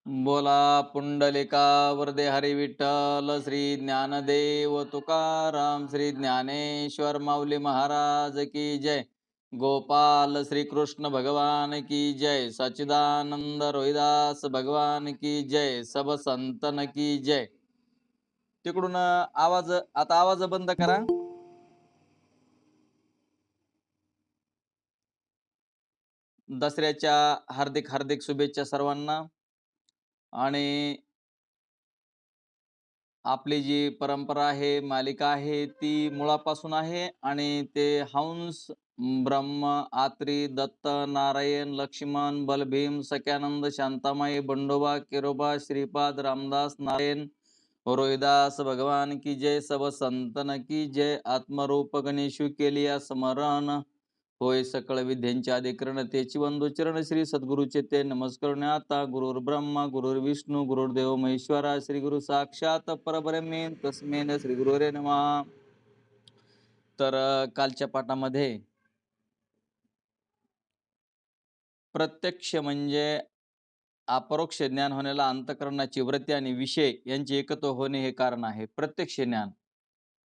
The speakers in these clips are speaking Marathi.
बोला पुंडलिका वरदे हरी विठ्ठल श्री ज्ञानदेव तुकाराम श्री ज्ञानेश्वर माऊली महाराज की जय. गोपाल श्री कृष्ण भगवान की जय. सच्चिदानंद रोहिदास भगवान की जय. सब संतन की जय. तिकडून आवाज बंद करा. दसऱ्याच्या हार्दिक हार्दिक शुभेच्छा सर्वांना. आणि आपली जी परंपरा आहे, मालिका आहे, ती मुळापासून आहे आणि ते हंस, ब्रह्म, आत्री, दत्त, नारायण, लक्ष्मण, बलभीम, सख्यानंद, शांतामाई, बंडोबा, केरोबा, श्रीपाद, रामदास, नारायण, रोहिदास भगवान की जय. सब संतन की जय. आत्मरूप गणेशु केलिया स्मरण, होय सकळ विद्यांचे अधिकरण. त्याची वंदोचरण श्री सद्गुरूचे ते नमस्करण. आता गुरुर् ब्रह्मा गुरुर्विष्णू गुरुर्देव महेश्वरा श्री गुरु साक्षात परब्रह्मे तस्मेन श्री गुरुरे नमः. तर कालच्या पाठामध्ये प्रत्यक्ष म्हणजे अपरोक्ष ज्ञान होण्याला अंतःकरणाची वृत्ती आणि विषय यांचे एकत्व होणे हे कारण आहे प्रत्यक्ष ज्ञान.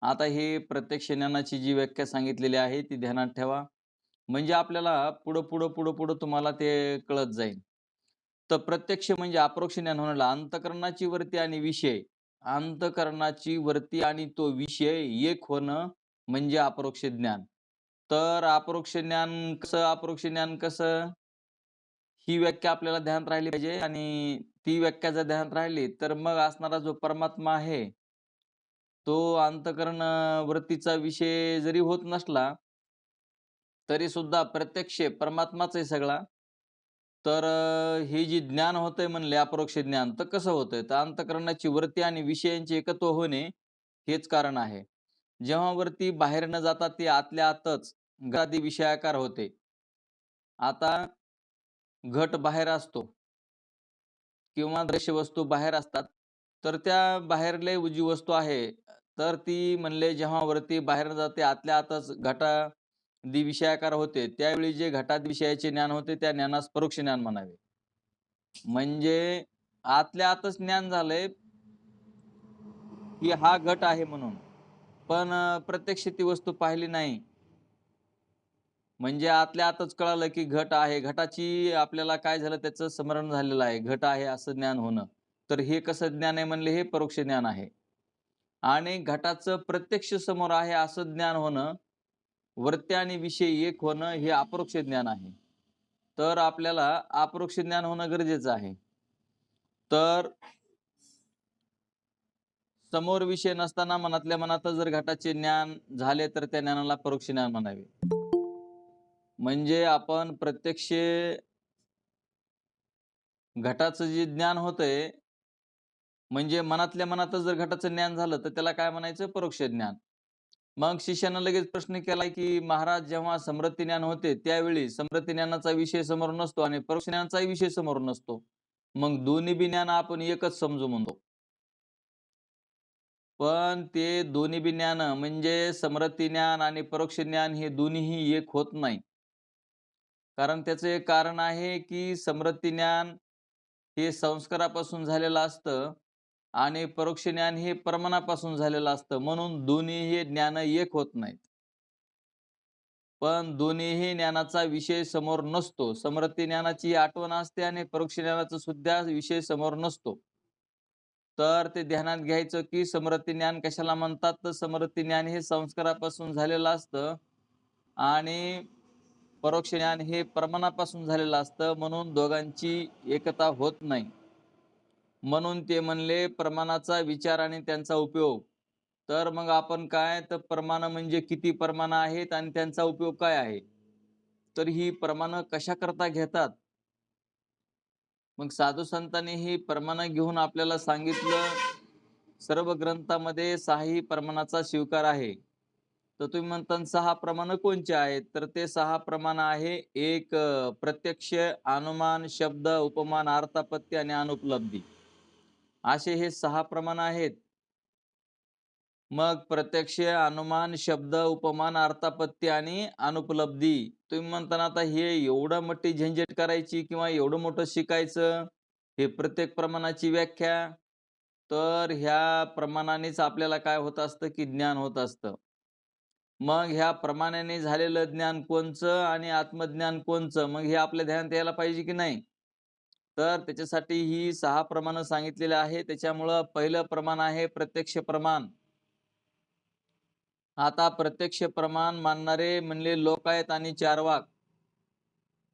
आता ही प्रत्यक्ष ज्ञानाची जी व्याख्या सांगितलेली आहे ती ध्यानात ठेवा, म्हणजे आपल्याला पुढं पुढं पुढं पुढं तुम्हाला ते कळत जाईल. तर प्रत्यक्ष म्हणजे अपरोक्ष ज्ञान होण्याला अंतःकरणाची वृत्ती आणि विषय, अंतःकरणाची वृत्ती आणि तो विषय एक होणं म्हणजे अपरोक्ष ज्ञान. तर अपरोक्ष ज्ञान कसं, ही व्याख्या आपल्याला ध्यानात राहिली पाहिजे. आणि ती व्याख्या जर ध्यानात राहिली तर मग असणारा जो परमात्मा आहे तो अंतःकरण वृत्तीचा विषय जरी होत नसला तरी सुद्धा प्रत्यक्ष परमात्माच आहे सगळा. तर हे जे ज्ञान होतंय म्हणले अपरोक्ष ज्ञान, तर कसं होतंय, तर अंतःकरणाची वृत्ती आणि विषयांचे एकत्व होणे हेच कारण आहे. जेव्हा वृत्ती बाहेर न जाता ती आतल्या आतच घरादी विषयाकार होते. आता घट बाहेर असतो किंवा दृश्य वस्तू बाहेर असतात, तर त्या बाहेरले जी वस्तू आहे तर ती म्हणले जेव्हा वरती बाहेर जाते आतल्या आतच घटादी विषयाकार होते, त्यावेळी जे घटादी विषयाचे ज्ञान होते त्या ज्ञानास परोक्ष ज्ञान म्हणावे. म्हणजे आतल्या आतच ज्ञान झालंय की हा घट आहे म्हणून, पण प्रत्यक्ष ती वस्तू पाहिली नाही. म्हणजे आतल्या आतच कळालं की घट आहे. घटाची आपल्याला काय झालं त्याचं स्मरण झालेलं आहे. घट आहे असं ज्ञान होणं. तर हे कसं ज्ञान आहे म्हणले, हे परोक्ष ज्ञान आहे. आणि घटाचं प्रत्यक्ष समोर आहे असं ज्ञान होणं, वृत्ती आणि विषय एक होणं हे अपरोक्ष ज्ञान आहे. तर आपल्याला अपरोक्ष ज्ञान होणं गरजेचं आहे. तर समोर विषय नसताना मनातल्या मनातच जर घटाचे ज्ञान झाले तर त्या ज्ञानाला परोक्ष ज्ञान म्हणावे. म्हणजे आपण प्रत्यक्ष घटाचं जे ज्ञान होतंय, म्हणजे मनातल्या मनातच जर घटाचं ज्ञान झालं तर त्याला काय म्हणायचं, परोक्ष ज्ञान. मग शिष्यानं लगेच प्रश्न केलाय की महाराज जेव्हा समृद्धी ज्ञान होते त्यावेळी समृद्धी ज्ञानाचा विषय समोर नसतो आणि परोक्ष ज्ञानाचाही विषय समोर नसतो, मग दोन्ही बी ज्ञान आपण एकच समजू म्हणतो. पण ते दोन्ही बी ज्ञान म्हणजे समृद्धी ज्ञान आणि परोक्ष ज्ञान हे दोन्हीही एक होत नाही. कारण त्याचं एक कारण आहे की समृद्धी ज्ञान हे संस्कारापासून झालेलं असतं आणि परोक्ष ज्ञान हे प्रमाणापासून झालेलं असतं, म्हणून दोन्ही हे ज्ञान एक होत नाहीत. पण दोन्हीही ज्ञानाचा विषय समोर नसतो. समृद्धी ज्ञानाची आठवण असते आणि परोक्ष ज्ञानाचा सुद्धा विषय समोर नसतो. तर ते ध्यानात घ्यायचं की समृद्धी ज्ञान कशाला म्हणतात, तर समृद्धी ज्ञान हे संस्कारापासून झालेलं असतं आणि परोक्ष ज्ञान हे प्रमाणापासून झालेलं असतं, म्हणून दोघांची एकता होत नाही. म्हणून ते म्हणले प्रमाणाचा विचार आणि त्यांचा उपयोग. तर मग आपण काय, तर प्रमाण म्हणजे किती प्रमाण आहेत आणि त्यांचा उपयोग काय आहे. तर ही प्रमाण कशाकरता घेतात, मग साधू संतांनी ही प्रमाण घेऊन आपल्याला सांगितलं. सर्व ग्रंथामध्ये 6ही प्रमाणाचा स्वीकार आहे. तर तुम्ही म्हणता 6 प्रमाण कोणचे आहेत, तर ते 6 प्रमाण आहे. एक प्रत्यक्ष, अनुमान, शब्द, उपमान, अर्थापत्ती आणि अनुपलब्धी, असे हे 6 प्रमाण आहेत. मग प्रत्यक्ष, अनुमान, शब्द, उपमान, अर्थापत्ती आणि अनुपलब्धी. तुम्ही म्हणता ना आता हे एवढं मोठी झंझट करायची किंवा एवढं मोठं शिकायचं, हे प्रत्येक प्रमाणाची व्याख्या. तर ह्या प्रमाणानेच आपल्याला काय होत असतं, की ज्ञान होत असतं. मग ह्या प्रमाणाने झालेलं ज्ञान कोणचं आणि आत्मज्ञान कोणचं? मग हे आपल्या ध्यानात यायला पाहिजे की नाही? तर त्याच्यासाठी ही 6 प्रमाणं सांगितलेली आहे. त्याच्यामुळं पहिलं प्रमाण आहे प्रत्यक्ष प्रमाण. आता प्रत्यक्ष प्रमाण मानणारे म्हणले लोकायत आणि चार्वाक.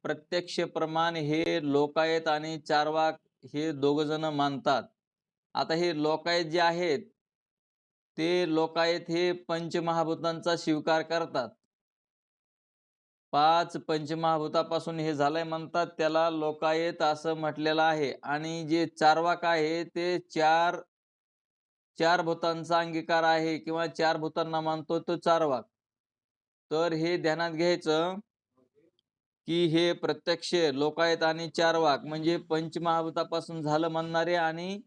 प्रत्यक्ष प्रमाण हे लोकायत आणि चार्वाक हे दोघं जण मानतात. आता हे लोकायत जे आहेत, ते लोकायत हे पंचमहाभूतांचा स्वीकार करतात. 5 पंचमहाभूतापासून हे झालंय म्हणतात, त्याला लोकायत असं म्हटलेलं आहे. आणि जे चार्वाक आहे ते 4 भूतांचा अंगीकार आहे किंवा 4 भूतांना मानतो तो चार्वाक. तर हे ध्यानात घ्यायचं, की हे प्रत्यक्ष लोकायत आणि चार्वाक म्हणजे पंचमहाभूतापासून झालं म्हणणारे आणि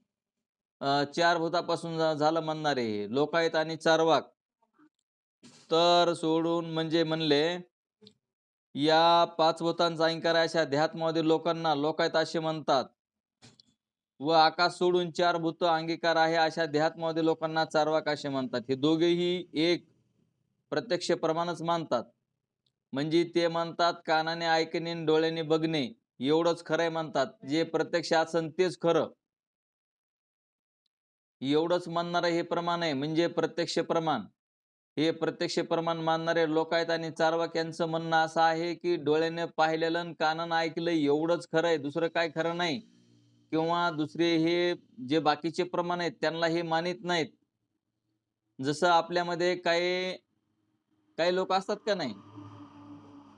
4 भूतापासून झालं म्हणणारे हे लोकायत आणि चार्वाक. तर सोडून म्हणजे म्हणले, या 5 भूतांचा अंगीकार अशा अध्यात्मामध्ये लोकांना लोकायत असे म्हणतात. व आकाश सोडून 4 भूत अंगीकार आहे अशा अध्यात्मामध्ये लोकांना चार्वाक असे म्हणतात. हे दोघेही एक प्रत्यक्ष प्रमाणच मानतात. म्हणजे ते म्हणतात कानाने ऐकणे आणि डोळ्याने बघणे एवढंच खरंय म्हणतात. जे प्रत्यक्ष असन तेच खरं. एवढंच म्हणणारं हे प्रमाण आहे म्हणजे प्रत्यक्ष प्रमाण. हे प्रत्यक्ष प्रमाण मानणारे लोक आहेत आणि चार्वाक यांचं म्हणणं असं आहे, की डोळ्याने पाहिलेलं आणि कानानं ऐकलं एवढंच खरं आहे, दुसरं काही खरं नाही. किंवा दुसरे हे जे बाकीचे प्रमाण आहेत त्यांना हे मानित नाहीत. जसं आपल्यामध्ये काही काही लोक असतात का नाही,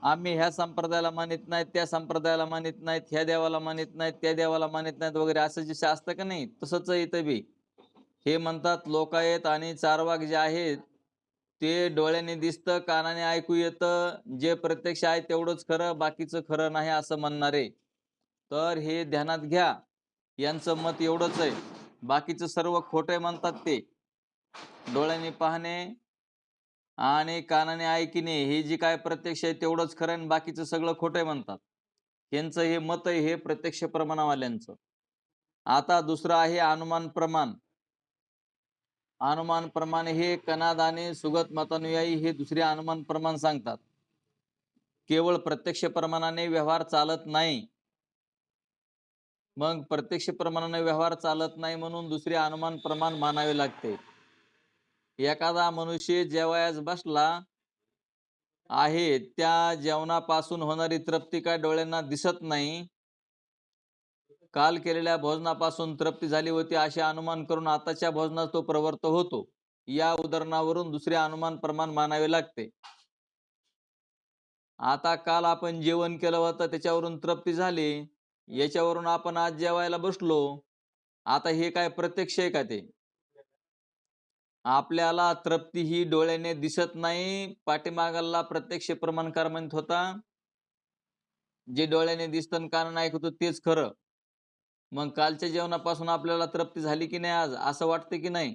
आम्ही ह्या संप्रदायाला मानित नाहीत, त्या संप्रदायाला मानित नाहीत, ह्या देवाला मानित नाहीत, त्या देवाला मानित नाहीत वगैरे असं जे असतं का नाही, तसंच इथं बी. हे म्हणतात लोकायत आणि चार्वाक जे आहेत, ते डोळ्याने दिसतं, कानाने ऐकू येतं, जे प्रत्यक्ष आहे तेवढंच खरं, बाकीचं खरं नाही असं म्हणणारे. तर हे ध्यानात घ्या. यांचं मत एवढंच आहे. बाकीचं सर्व खोटं आहे म्हणतात ते. डोळ्याने पाहणे आणि कानाने ऐकणे हे जे काय प्रत्यक्ष आहे तेवढंच खरं आणि बाकीचं सगळं खोटं आहे म्हणतात. यांचं हे मत आहे हे प्रत्यक्ष प्रमाणवाल्यांचं. आता दुसरं आहे अनुमान प्रमाण. अनुमान प्रमाण हे कणाद आणि सुगत मतानुयायी हे दुसरे अनुमान प्रमाण सांगतात. केवळ प्रत्यक्ष प्रमाणाने व्यवहार चालत नाही. मग प्रत्यक्ष प्रमाणाने व्यवहार चालत नाही म्हणून दुसरे अनुमान प्रमाण मानावे लागते. एखादा मनुष्य जेवायला बसला आहे, त्या जेवणापासून होणारी तृप्ती काय डोळ्यांना दिसत नाही. काल केलेल्या भोजनापासून तृप्ती झाली होती असे अनुमान करून आताच्या भोजनात तो प्रवृत्त होतो. या उदाहरणावरून दुसरे अनुमान प्रमाण मानावे लागते. आता काल आपण जेवण केलं होतं त्याच्यावरून तृप्ती झाली. याच्यावरून आपण आज जेवायला बसलो. आता हे काय प्रत्यक्ष आहे का ते? आपल्याला तृप्ती ही डोळ्याने दिसत नाही. पाठीमागाला प्रत्यक्ष प्रमाणकार म्हणत होता, जे डोळ्याने दिसतं आणि कानाने ऐकतो तेच खरं. मग कालच्या जेवणापासून आपल्याला तृप्ती झाली की नाही आज? असं वाटतं की नाही?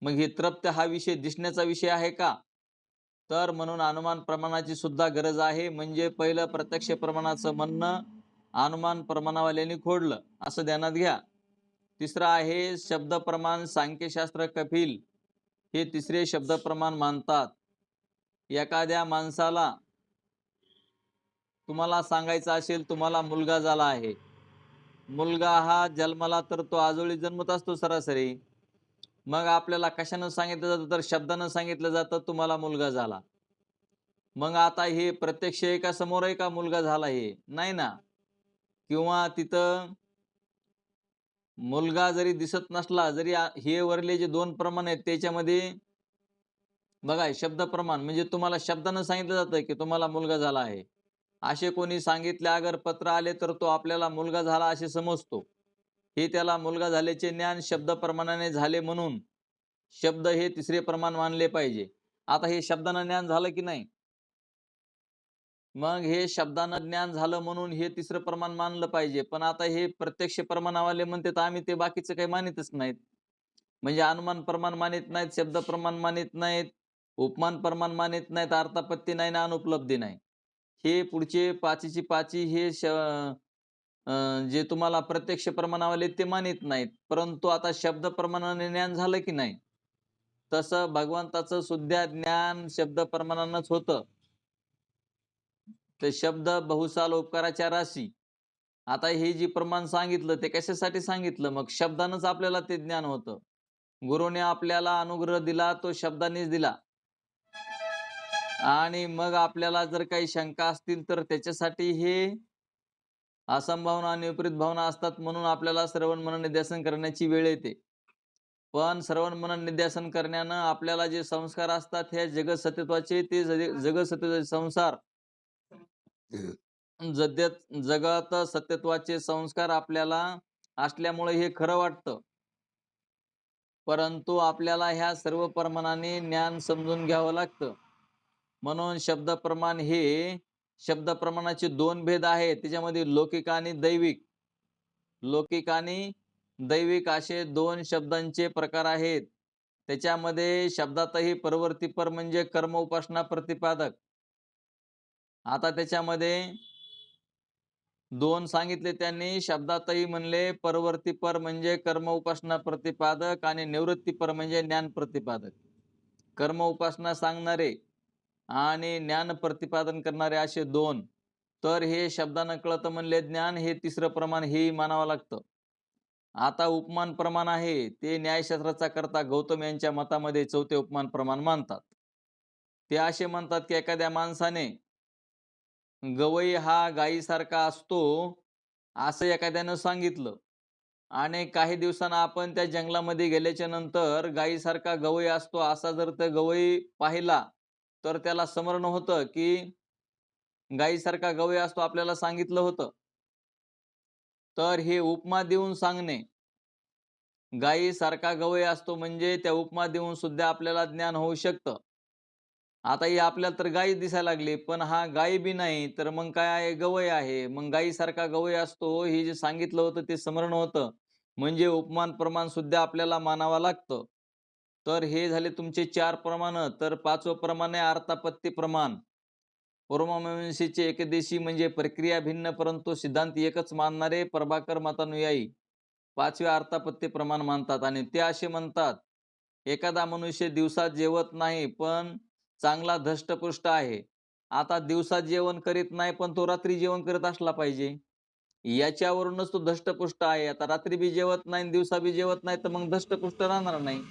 मग हे तृप्त हा विषय दिसण्याचा विषय आहे का? तर म्हणून अनुमान प्रमाणाची सुद्धा गरज आहे. म्हणजे पहिलं प्रत्यक्ष प्रमाणाचं म्हणणं अनुमान प्रमाणवाल्यांनी खोडलं असं ध्यानात घ्या. तिसरं आहे शब्द प्रमाण. सांख्यशास्त्र कपिल हे तिसरे शब्द प्रमाण मानतात. एखाद्या माणसाला तुम्हाला सांगायचं असेल तुम्हाला मुलगा झाला आहे. मुलगा हा जन्माला तर तो आजोळी जन्मत असतो सरासरी. मग आपल्याला कशानं सांगितलं जातं तर शब्दानं सांगितलं जातं तुम्हाला मुलगा झाला. मग आता हे प्रत्यक्ष आहे का समोर आहे का मुलगा झाला हे? नाही ना. किंवा तिथं मुलगा जरी दिसत नसला जरी हे वरले जे 2 प्रमाण आहेत त्याच्यामध्ये बघा शब्द प्रमाण म्हणजे तुम्हाला शब्दानं सांगितलं जातं की तुम्हाला मुलगा झाला आहे. असे कोणी सांगितले अगर पत्र आले तर तो आपल्याला मुलगा झाला असे समजतो. हे त्याला मुलगा झाल्याचे ज्ञान शब्द प्रमाणाने झाले म्हणून शब्द हे तिसरे प्रमाण मानले पाहिजे. आता हे शब्दानं ज्ञान झालं की नाही? मग हे शब्दानं ज्ञान झालं म्हणून हे तिसरं प्रमाण मानलं पाहिजे. पण आता हे प्रत्यक्ष प्रमाणावाले म्हणतात आम्ही ते बाकीचं काही मानितच नाहीत. म्हणजे अनुमान प्रमाण मानित नाहीत, शब्द प्रमाण मानित नाहीत, उपमान प्रमाण मानित नाहीत, अर्थापत्ती नाही ना अनुपलब्धी नाही. हे पुढचे पाचीची पाची हे जे तुम्हाला प्रत्यक्ष प्रमाणावाले ते मानित नाहीत. परंतु आता शब्द प्रमाणाने ज्ञान झालं की नाही? तसं भगवंताचं सुद्धा ज्ञान शब्द प्रमाणानंच होतं. ते शब्द बहुसाल उपकाराच्या राशी. आता हे जे प्रमाण सांगितलं ते कशासाठी सांगितलं? मग शब्दानंच आपल्याला ते ज्ञान होतं. गुरुने आपल्याला अनुग्रह दिला तो शब्दानेच दिला. आणि मग आपल्याला जर काही शंका असतील तर त्याच्यासाठी हे असंभावना आणि विपरीत भावना असतात म्हणून आपल्याला श्रवण मनन निध्यासन करण्याची वेळ येते. पण श्रवण मनन निध्यासन करण्यानं आपल्याला जे संस्कार असतात हे जगत सत्यत्वाचे ते जगत सत्यत्वाचे संसार जगत सत्यत्वाचे संस्कार आपल्याला असल्यामुळे हे खरं वाटतं. परंतु आपल्याला ह्या सर्व प्रमाणाने ज्ञान समजून घ्यावं लागतं. म्हणून शब्द प्रमाण हे शब्द प्रमाणाचे 2 भेद आहेत. त्याच्यामध्ये लौकिक आणि दैविक. लौकिक आणि दैविक असे 2 शब्दांचे प्रकार आहेत. त्याच्यामध्ये शब्दातही परवर्तीपर म्हणजे कर्म उपासना प्रतिपादक. आता त्याच्यामध्ये 2 सांगितले त्यांनी. शब्दातही म्हणले परवर्तीपर म्हणजे कर्म उपासना प्रतिपादक आणि निवृत्तीपर म्हणजे ज्ञान प्रतिपादक. कर्म उपासना सांगणारे आणि ज्ञान प्रतिपादन करणारे असे 2. तर हे शब्दानं कळतं म्हणले ज्ञान, हे तिसरं प्रमाण हेही मानावं लागतं. आता उपमान प्रमाण आहे ते न्यायशास्त्राचा करता गौतम यांच्या मतामध्ये 4थे उपमान प्रमाण मानतात. ते असे म्हणतात की एखाद्या माणसाने गवई हा गायीसारखा असतो असं एखाद्यानं सांगितलं आणि काही दिवसांना आपण त्या जंगलामध्ये गेल्याच्या नंतर गायीसारखा गवई असतो असा जर त्या गवई पाहिला तर त्याला स्मरण होतं की गायीसारखा गवई असतो आपल्याला सांगितलं होतं. तर हे उपमा देऊन सांगणे. गायीसारखा गवई असतो म्हणजे त्या उपमा देऊन सुद्धा आपल्याला ज्ञान होऊ शकतं. आता ही आपल्याला तर गायी दिसायला लागली, पण हा गायी बी नाही, तर मग काय आहे? गवई आहे. मग गायीसारखा गवई असतो हे जे सांगितलं होतं ते स्मरण होतं. म्हणजे उपमान प्रमाण सुद्धा आपल्याला मानावं लागतं. तर हे झाले तुमचे 4 प्रमाण. तर 5वं प्रमाण आहे अर्थापत्ती प्रमाण. पूर्वमीमांसेचे एकदेशी म्हणजे प्रक्रिया भिन्न परंतु सिद्धांत एकच मानणारे प्रभाकर मतानुयायी 5वे अर्थापत्ती प्रमाण मानतात आणि ते असे म्हणतात, एखादा मनुष्य दिवसात जेवत नाही पण चांगला धष्टपुष्ट आहे. आता दिवसात जेवण करीत नाही पण तो रात्री जेवण करत असला पाहिजे. याच्यावरूनच तो धष्टपुष्ट आहे. आता रात्री बी जेवत नाही, दिवसा बी जेवत नाही, तर मग धष्टपुष्ट राहणार नाही.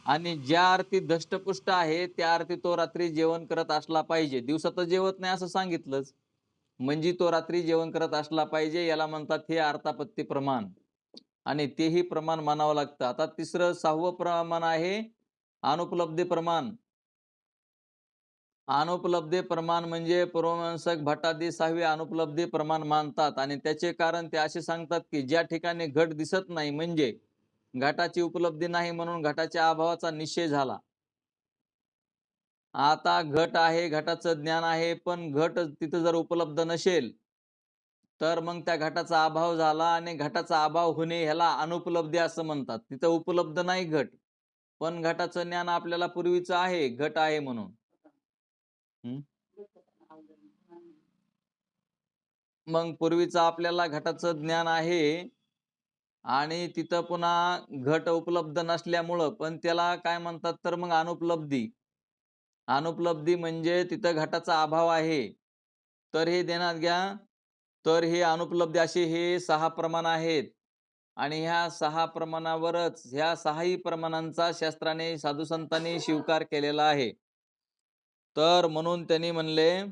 आणि ज्या अर्थी धष्टपुष्ट आहे त्या अर्थी तो रात्री जेवण करत असला पाहिजे. दिवसा तर जेवत नाही असं सांगितलंच. म्हणजे तो रात्री जेवण करत असला पाहिजे. याला म्हणतात हे अर्थापत्ती प्रमाण आणि तेही प्रमाण मानावं लागतं. आता 6वं प्रमाण आहे अनुपलब्धी प्रमाण. अनुपलब्धी प्रमाण म्हणजे पूर्वमीमांसक भट्टादी 6वे अनुपलब्धी प्रमाण मानतात आणि त्याचे कारण ते असे सांगतात की ज्या ठिकाणी घट दिसत नाही म्हणजे घटाची उपलब्धी नाही म्हणून घटाच्या अभावाचा निश्चय झाला. आता घट आहे, घटाचं ज्ञान आहे, पण घट तिथं जर उपलब्ध नसेल तर मग त्या घटाचा अभाव झाला आणि घटाचा अभाव होणे ह्याला अनुपलब्धी असं म्हणतात. तिथं उपलब्ध नाही घट, पण घटाचं ज्ञान आपल्याला पूर्वीचं आहे, घट आहे म्हणून. हं. मग पूर्वीचं आपल्याला घटाचं ज्ञान आहे आणि तिथं पुन्हा घट उपलब्ध नसल्यामुळं पण त्याला काय म्हणतात तर मग अनुपलब्धी. अनुपलब्धी म्हणजे तिथं घटाचा अभाव आहे. तर हे ध्यानात घ्या. तर हे अनुपलब्धी असे हे 6 प्रमाण आहेत आणि ह्या 6 प्रमाणावरच ह्या 6ही प्रमाणांचा शास्त्राने, साधू संतांनी स्वीकार केलेला आहे. तर म्हणून त्यांनी म्हणले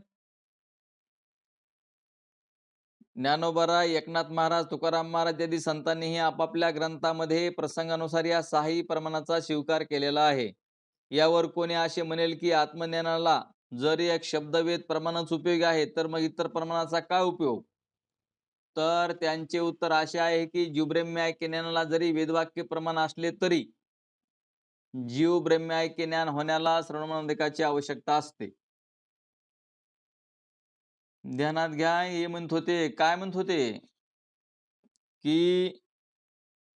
ज्ञानोबा, एकनाथ महाराज, तुकाराम महाराज इत्यादी संतांनीही आपापल्या ग्रंथामध्ये प्रसंगानुसार या 6ही प्रमाणाचा स्वीकार केलेला आहे. यावर कोणी असे म्हणेल की आत्मज्ञानाला जरी एक शब्दवेध प्रमाणच उपयोगी आहे तर मग इतर प्रमाणाचा काय उपयोग? तर त्यांचे उत्तर असे आहे की जीवब्रह्म ऐक्य ज्ञानाला जरी वेदवाक्य प्रमाण असले तरी जीव ब्रह्म ऐक्य ज्ञान होण्याला श्रवणमनोधिकाची आवश्यकता असते. ध्यानात घ्या. हे म्हणत होते, काय म्हणत होते? की